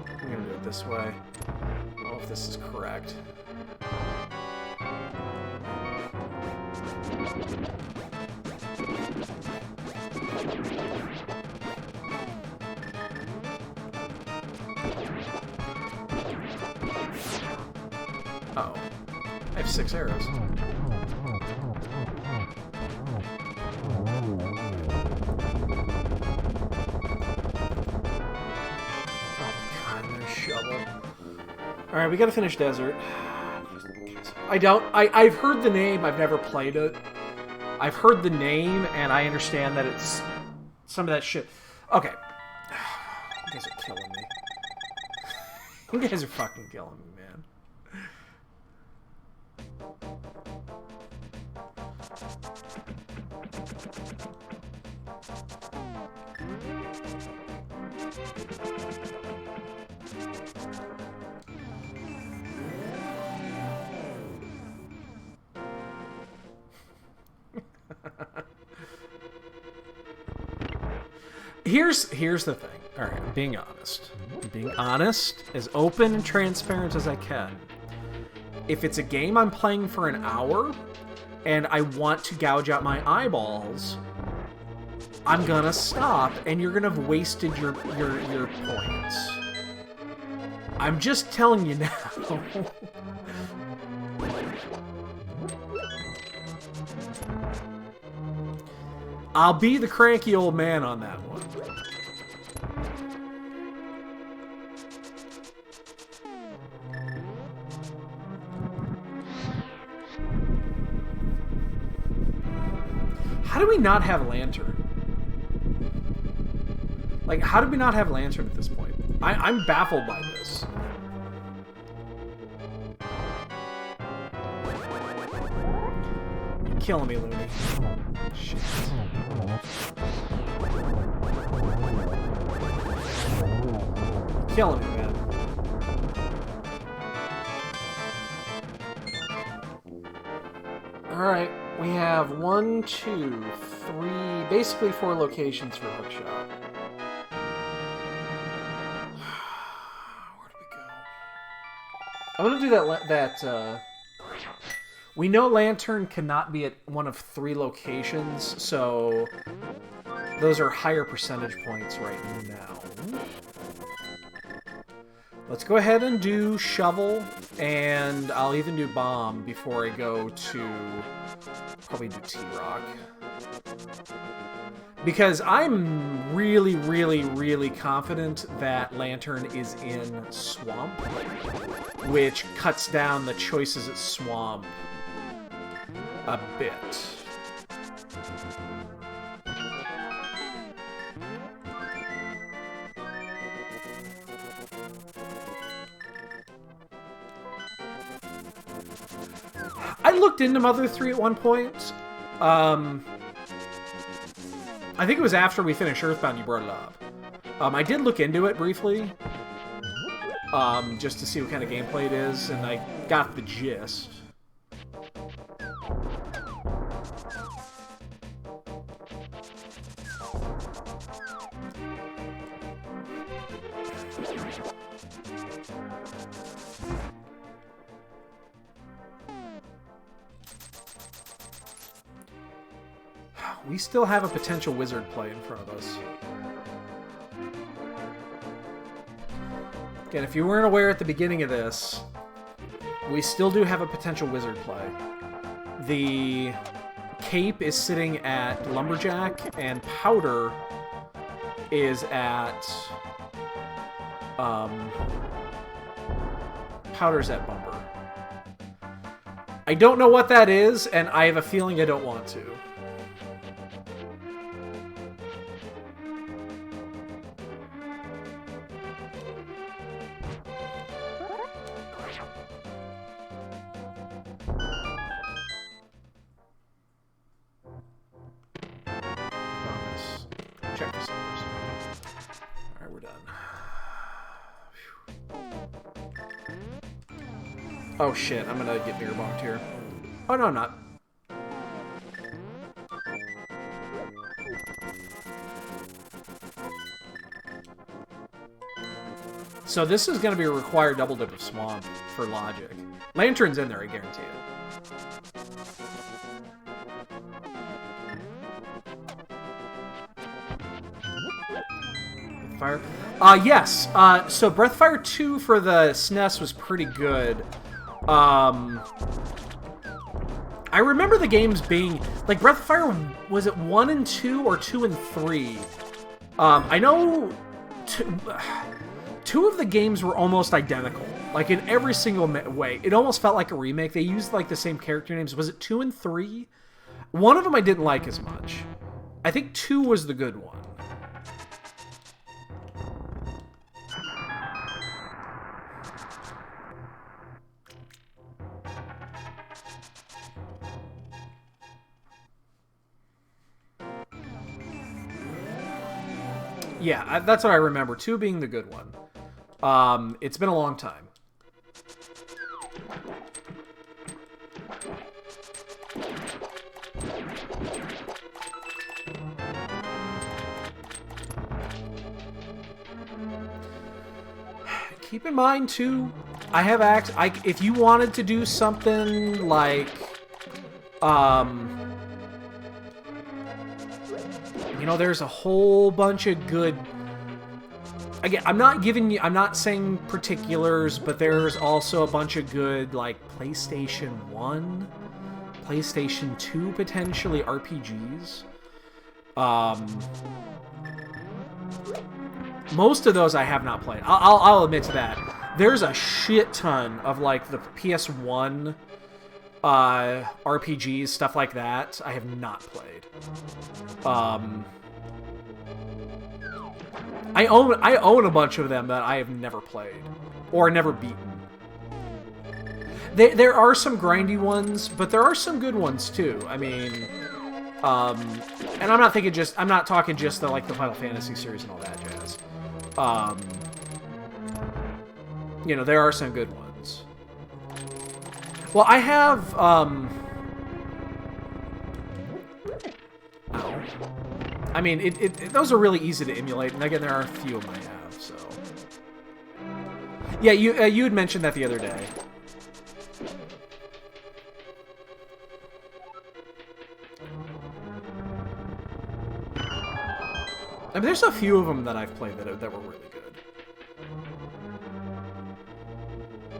I'm gonna do it this way. I don't know if this is correct. Uh-oh. I have 6 arrows. Alright, we gotta finish Desert. I've heard the name, I've never played it. I've heard the name, and I understand that it's some of that shit. Okay. You guys are killing me. You guys are fucking killing me, man. Here's the thing. All right, I'm being honest. I'm being honest, as open and transparent as I can. If it's a game I'm playing for an hour and I want to gouge out my eyeballs, I'm gonna stop, and you're gonna have wasted your points. I'm just telling you now. I'll be the cranky old man on that one. How do we not have Lantern? Like, how did we not have Lantern at this point? I'm baffled by this. You're killing me, Looney. Shit. Killing me, man. Alright, we have 1, 2, 3, basically 4 locations for Hookshot. Where do we go? I'm gonna do that, we know Lantern cannot be at one of 3 locations, so those are higher percentage points right now. Let's go ahead and do Shovel, and I'll even do Bomb before I go to probably do T-Rock. Because I'm really, really, really confident that Lantern is in Swamp, which cuts down the choices at Swamp a bit. I looked into Mother 3 at one point. I think it was after we finished Earthbound you brought it up. I did look into it briefly, just to see what kind of gameplay it is, and I got the gist. We still have a potential wizard play in front of us. Again, if you weren't aware at the beginning of this, we still do have a potential wizard play. The Cape is sitting at Lumberjack, and Powder is at... Powder's at Bumper. I don't know what that is, and I have a feeling I don't want to. Check the servers. Alright, we're done. Whew. Oh shit, I'm gonna get bigger bonked here. Oh no, I'm not. So this is gonna be a required double dip of Swamp for logic. Lantern's in there, I guarantee it. Fire. Yes. So Breath of Fire 2 for the SNES was pretty good. I remember the games being... Like, Breath of Fire, was it 1 and 2 or 2 and 3? I know... Two of the games were almost identical. Like, in every single way. It almost felt like a remake. They used, like, the same character names. Was it 2 and 3? One of them I didn't like as much. I think 2 was the good one. Yeah, that's what I remember. 2 being the good one. It's been a long time. Keep in mind, too, I have if you wanted to do something like, you know, there's a whole bunch of good... Again, I'm not saying particulars, but there's also a bunch of good, like, PlayStation 1, PlayStation 2, potentially, RPGs. Most of those I have not played. I'll admit to that. There's a shit ton of, like, the PS1 RPGs, stuff like that, I have not played. I own a bunch of them that I have never played or never beaten. There are some grindy ones, but there are some good ones too. I mean, and I'm not talking just the like the Final Fantasy series and all that jazz. You know, there are some good ones. Well, I have I mean, those are really easy to emulate, and again, there are a few of them I have, so... Yeah, you had mentioned that the other day. I mean, there's a few of them that I've played that were really good.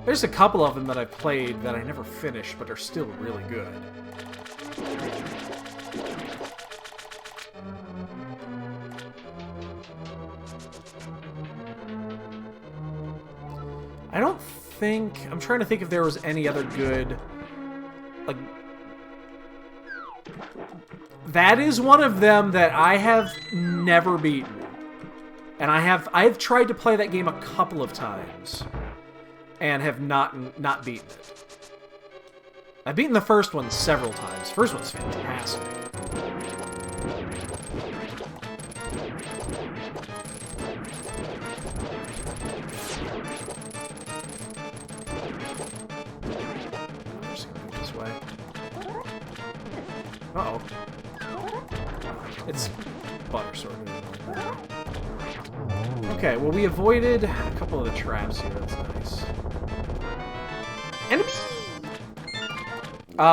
There's a couple of them that I've played that I never finished, but are still really good. I don't think... I'm trying to think if there was any other good... Like... That is one of them that I have never beaten. And I've tried to play that game a couple of times. And have not beaten it. I've beaten the first one several times. First one's fantastic. Uh-oh. It's butter sort of. Okay, well, we avoided a couple of the traps here. That's nice. Enemy!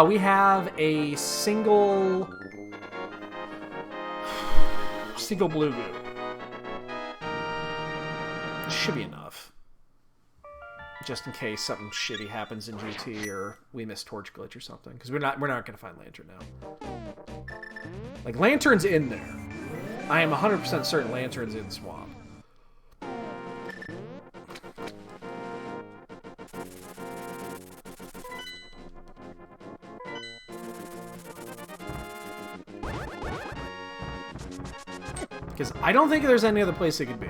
We have a single blue goo. Should be enough. Just in case something shitty happens in GT or we miss Torch Glitch or something. Because we're not going to find Lantern now. Like, Lantern's in there. I am 100% certain Lantern's in Swamp. Because I don't think there's any other place it could be.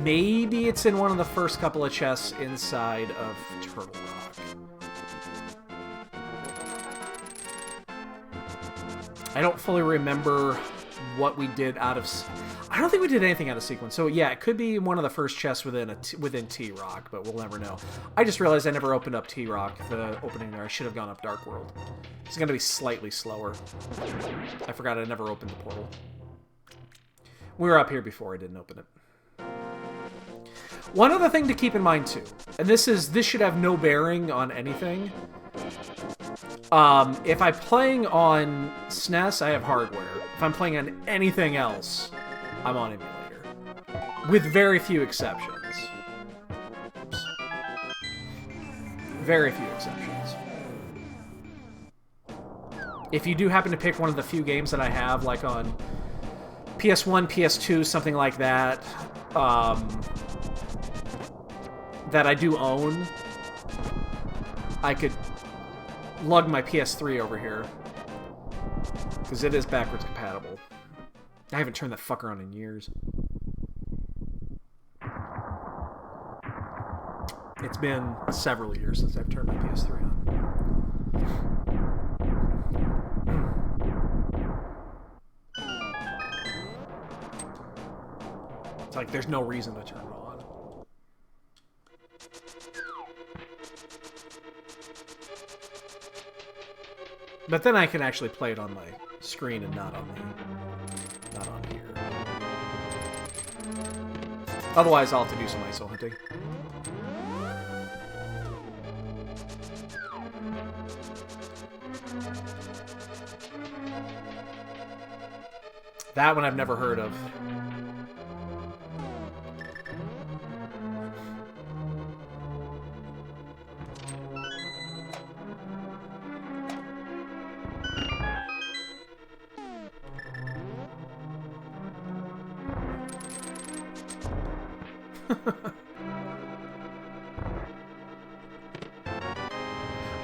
Maybe it's in one of the first couple of chests inside of Turtle Rock. I don't fully remember what we did out of... I don't think we did anything out of sequence. So yeah, it could be one of the first chests within T-Rock, but we'll never know. I just realized I never opened up T-Rock, the opening there. I should have gone up Dark World. It's going to be slightly slower. I forgot I never opened the portal. We were up here before I didn't open it. One other thing to keep in mind too, and this should have no bearing on anything. If I'm playing on SNES, I have hardware. If I'm playing on anything else, I'm on emulator. With very few exceptions. Oops. Very few exceptions. If you do happen to pick one of the few games that I have, like on PS1, PS2, something like that, that I do own, I could lug my PS3 over here. Because it is backwards compatible. I haven't turned that fucker on in years. It's been several years since I've turned my PS3 on. It's like there's no reason to turn it on. But then I can actually play it on my screen and not on here. Otherwise, I'll have to do some ISO hunting. That one I've never heard of.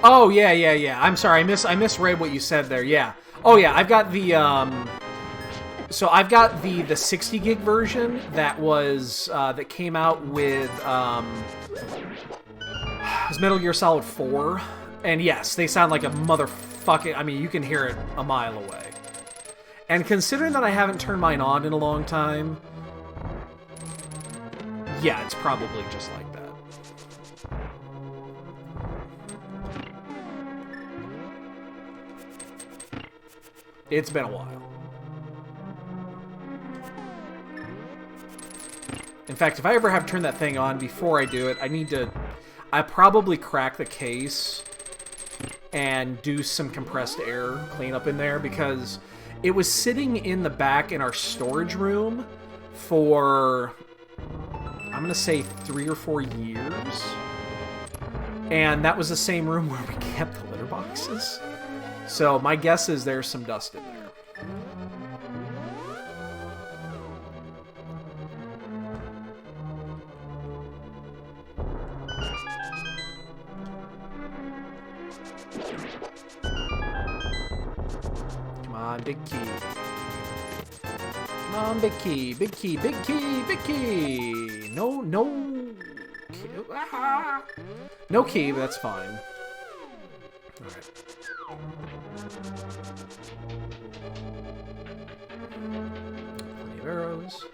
Oh, yeah. I'm sorry, I misread what you said there. Yeah. Oh, yeah, I've got the, so I've got the 60 gig version that was, that came out with, was Metal Gear Solid 4. And yes, they sound like a motherfucking, I mean, you can hear it a mile away. And considering that I haven't turned mine on in a long time, yeah, it's probably just like that. It's been a while. In fact, if I ever have turned that thing on before I do it, I probably crack the case and do some compressed air cleanup in there, because it was sitting in the back in our storage room for, I'm gonna say 3 or 4 years. And that was the same room where we kept the litter boxes. So my guess is there's some dust in there. Come on, big key. Come on, big key, big key, big key, big key. No. Key. Ah. No key, but that's fine. Alright. Plenty of arrows.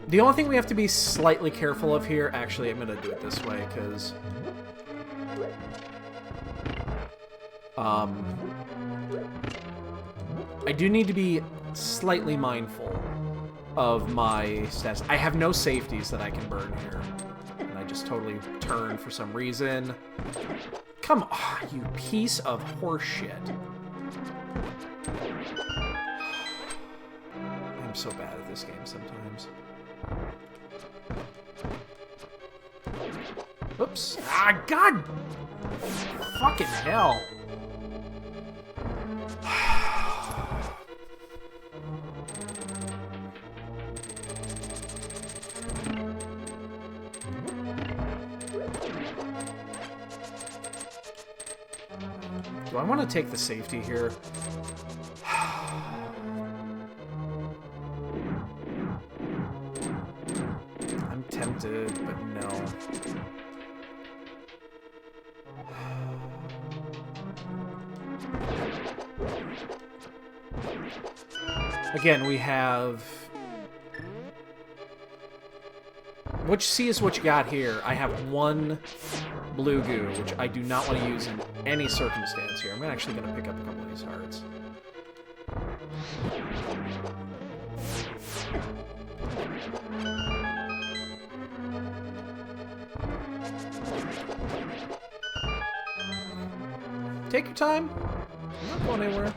The only thing we have to be slightly careful of here, actually, I'm going to do it this way, because I do need to be slightly mindful of my stats. I have no safeties that I can burn here. And I just totally turned for some reason. Come on, you piece of horseshit. I'm so bad at this game sometimes. Oops. Ah, God! Fucking hell. Do I want to take the safety here? I'm tempted, but no. Again, we have... Which C is what you got here? I have one blue goo, which I do not want to use in any circumstance here. I'm actually going to pick up a couple of these hearts. Take your time. I'm not going anywhere.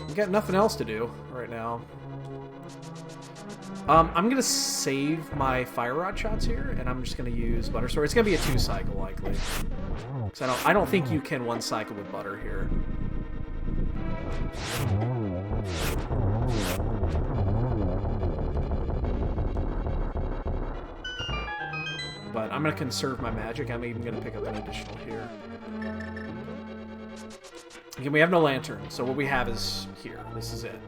You got nothing else to do right now. I'm gonna save my fire rod shots here, and I'm just gonna use butter sword. It's gonna be a 2-cycle likely, because I don't think you can 1-cycle with butter here. But I'm going to conserve my magic. I'm even going to pick up an additional here. Again, we have no lantern, so what we have is here. This is it.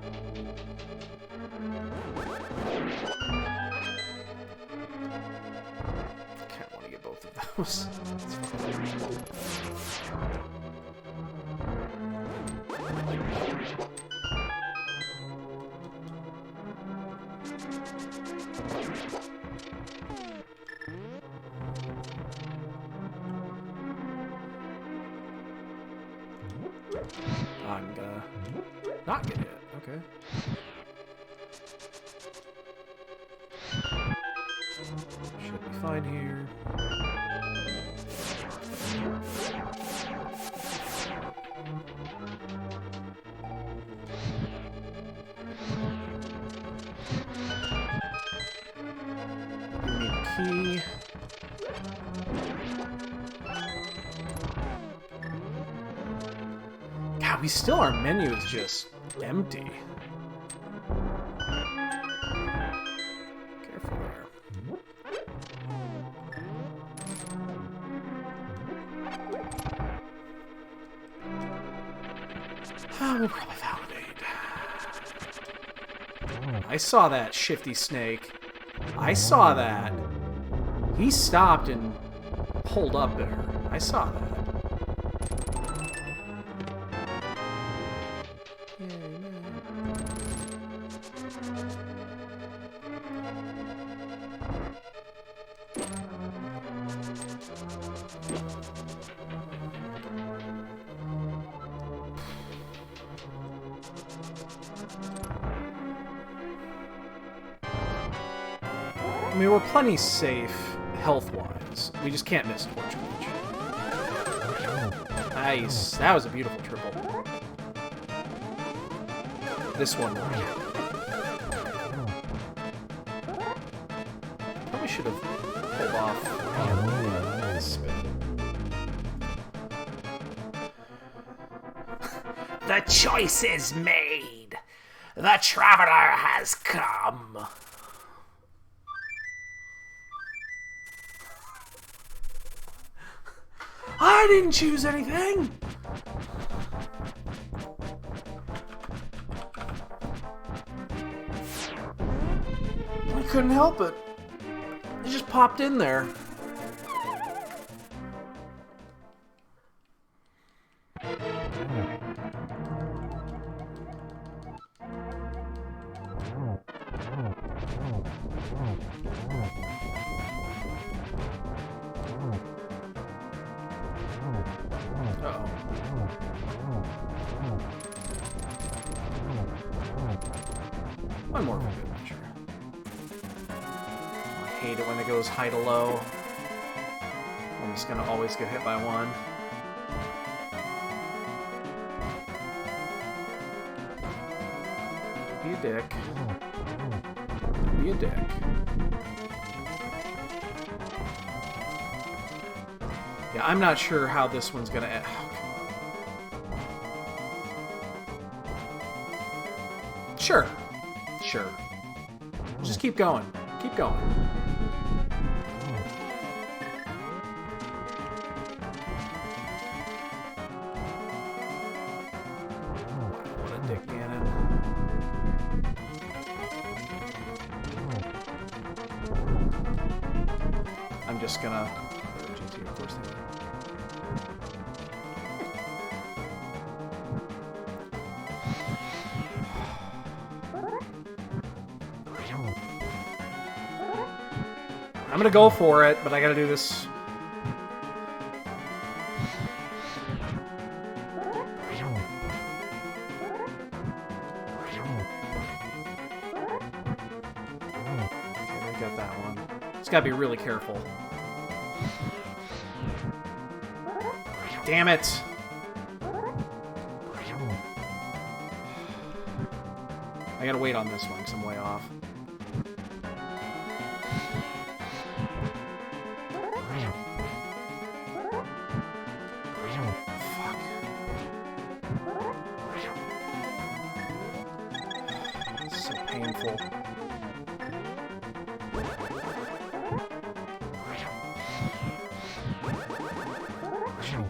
Can't want to get both of those. I'm gonna not get hit. Okay. Should be fine here. We need a key. God, we still, our menu is just empty. Careful there. We'll probably validate. I saw that shifty snake. I saw that. He stopped and pulled up there. I saw that. I mean, we're plenty safe health-wise. We just can't miss Torch Witch. Nice. That was a beautiful triple. This one. Probably should have pulled off this spin. The choice is made. The Traveler has come. I didn't choose anything! I couldn't help it. It just popped in there. Uh-oh. One more good measure. I hate it when it goes high to low. I'm just gonna always get hit by one. Be a dick. Be a dick. Yeah, I'm not sure how this one's gonna end. Sure. Sure. Just keep going. Keep going. What a dick cannon. I'm just gonna... of course they are. I'm gonna go for it, but I gotta do this. Okay, we got that one. Just gotta be really careful. Damn it! I gotta wait on this one, because I'm way off. Fuck. This is so painful.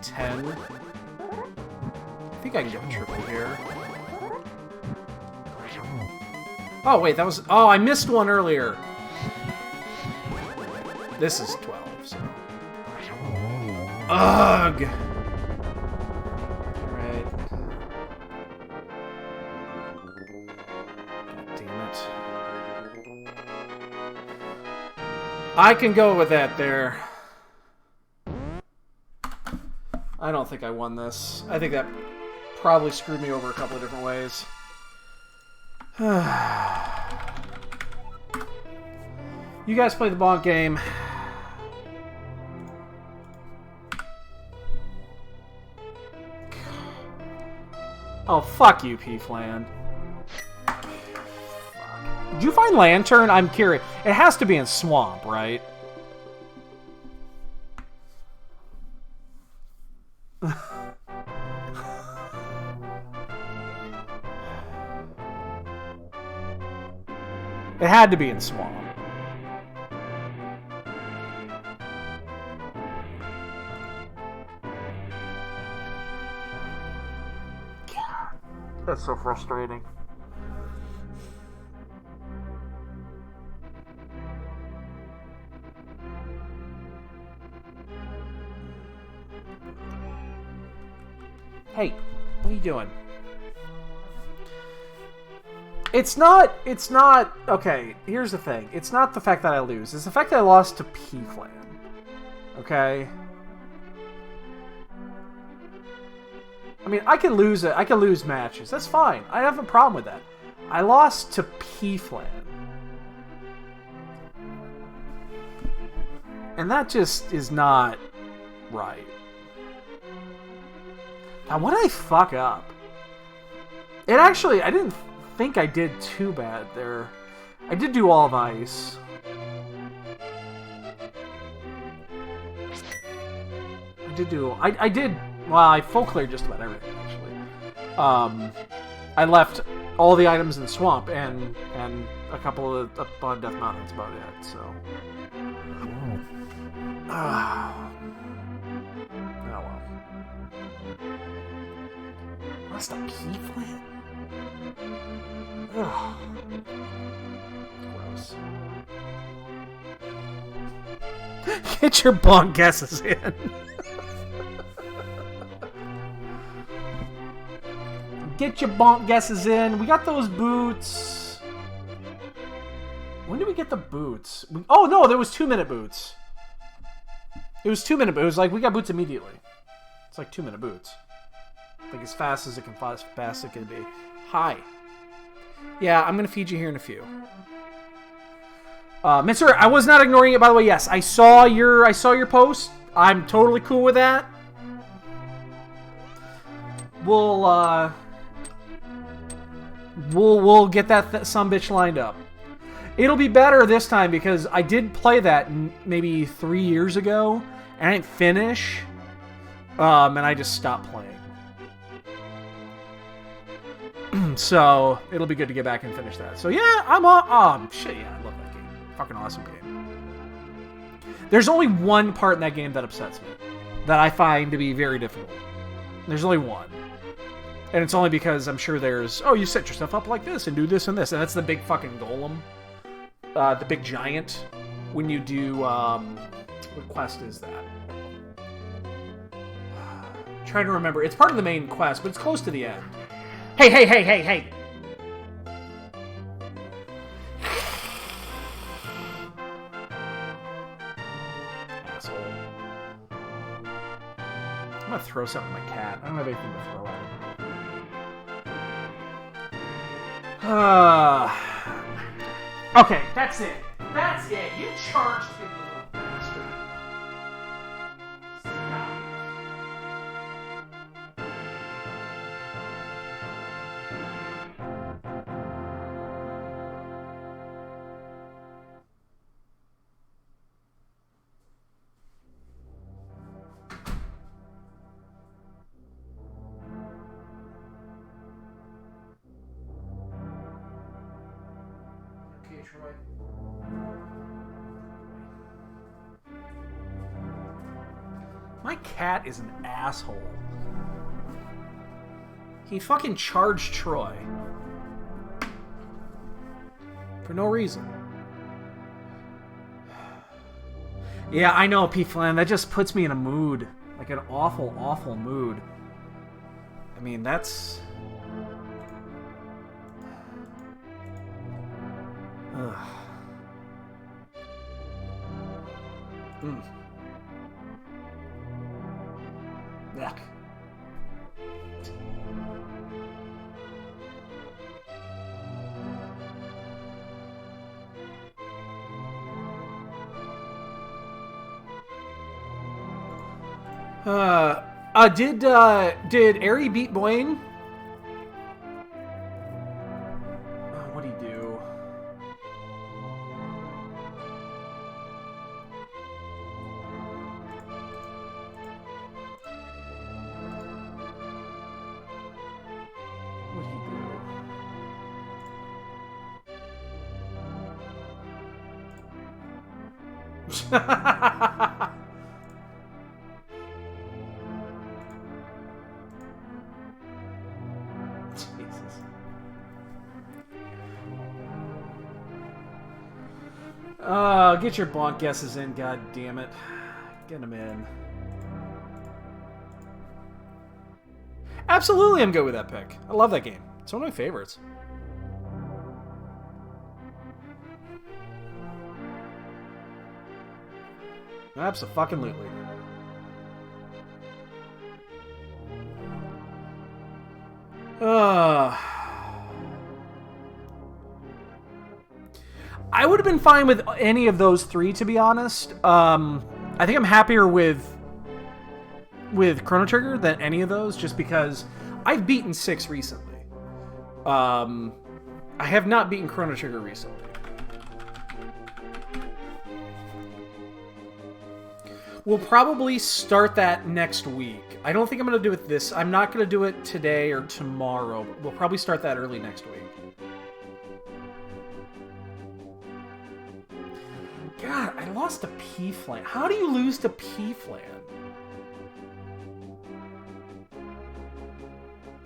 10. I think I can get a triple here. Oh, wait, that was... Oh, I missed one earlier. This is 12, so... Ugh! Alright. God damn it. I can go with that there. I don't think I won this. I think that probably screwed me over a couple of different ways. You guys play the bonk game. Oh, fuck you, P-Flan. Did you find Lantern? I'm curious. It has to be in Swamp, right? It had to be in Swamp. God, that's so frustrating. Hey, what are you doing? It's not, okay, here's the thing. It's not the fact that I lose. It's the fact that I lost to P-Flan. Okay? I mean, I can lose matches. That's fine. I have a problem with that. I lost to P-Flan. And that just is not right. Now, what did I fuck up? It actually, I didn't think I did too bad there. I did do all of ice. I did, well, I full cleared just about everything, actually. I left all the items in Swamp and a couple of up on Death Mountain. That's about it, so. Oh, well. What's the P-Flan? Ugh. Gross. Get your bonk guesses in. Get your bonk guesses in. We got those boots. When did we get the boots? Oh, no, there was 2-minute boots. It was 2-minute boots. Like, we got boots immediately. It's like 2-minute boots. Like, as fast as it can be. Hi. Yeah, I'm going to feed you here in a few. Mr. I was not ignoring it, by the way. Yes, I saw your post. I'm totally cool with that. We'll get that sumbitch lined up. It'll be better this time because I did play that maybe 3 years ago and I didn't finish. And I just stopped playing. So it'll be good to get back and finish that. So yeah, I'm on. Shit, yeah, I love that game. Fucking awesome game. There's only one part in that game that upsets me, that I find to be very difficult. There's only one, and it's only because I'm sure there's, oh, you set yourself up like this and do this and this, and that's the big fucking golem, the big giant. When you do, what quest is that? I'm trying to remember. It's part of the main quest, but it's close to the end. Hey, hey, hey, hey, hey! Asshole. I'm gonna throw something at my cat. I don't have anything to throw at him. Okay, that's it. That's it. You charged him, you little bastard. Stop. Troy. My cat is an asshole. He fucking charged Troy. For no reason. Yeah, I know, P. Flynn. That just puts me in a mood. Like an awful, awful mood. I mean, that's... Ugh. Mm. Yuck. Did Airy beat Blaine? What'd he do? What'd he do? Jesus. Get your bonk guesses in, god damn it. Get them in. Absolutely, I'm good with that pick. I love that game. It's one of my favorites. Abso-fucking-lutely. I would have been fine with any of those three, to be honest. I think I'm happier with Chrono Trigger than any of those, just because I've beaten 6 recently. I have not beaten Chrono Trigger recently. We'll probably start that next week. I don't think I'm going to do it this... I'm not going to do it today or tomorrow, but we'll probably start that early next week. God, I lost to P-Flan. How do you lose to P-Flan?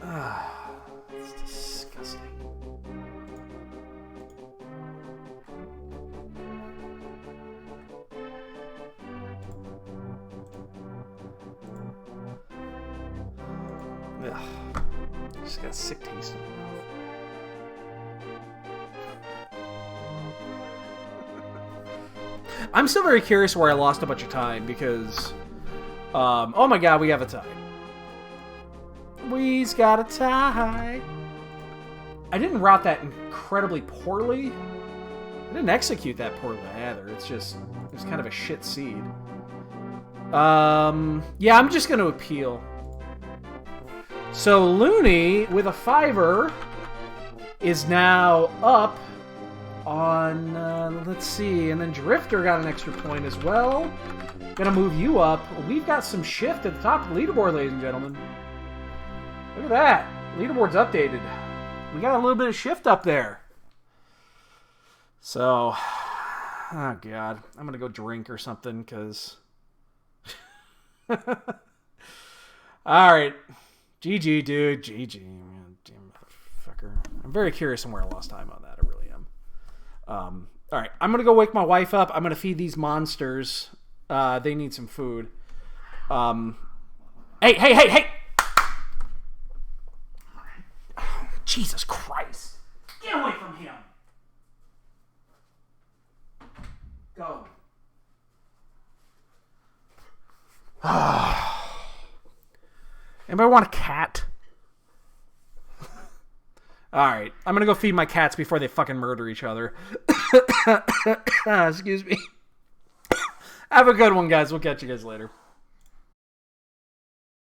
Ah, it's disgusting. Ugh. Just got a sick taste in my mouth. I'm still very curious where I lost a bunch of time because, oh my god, we have a tie. We's got a tie. I didn't route that incredibly poorly. I didn't execute that poorly either. It's just, it was kind of a shit seed. Yeah, I'm just going to appeal. So Looney with a 5er is now up on, let's see, and then Drifter got an extra point as well. Gonna move you up. We've got some shift at the top of the leaderboard, ladies and gentlemen. Look at that. Leaderboard's updated. We got a little bit of shift up there. So, oh god. I'm gonna go drink or something, because... Alright. GG, dude. GG. Damn motherfucker. I'm very curious on where I lost time on that. I really am. Alright. I'm going to go wake my wife up. I'm going to feed these monsters. They need some food. Hey! Jesus Christ. Get away from him. Go. Anybody want a cat? Alright, I'm gonna go feed my cats before they fucking murder each other. Excuse me. Have a good one, guys. We'll catch you guys later.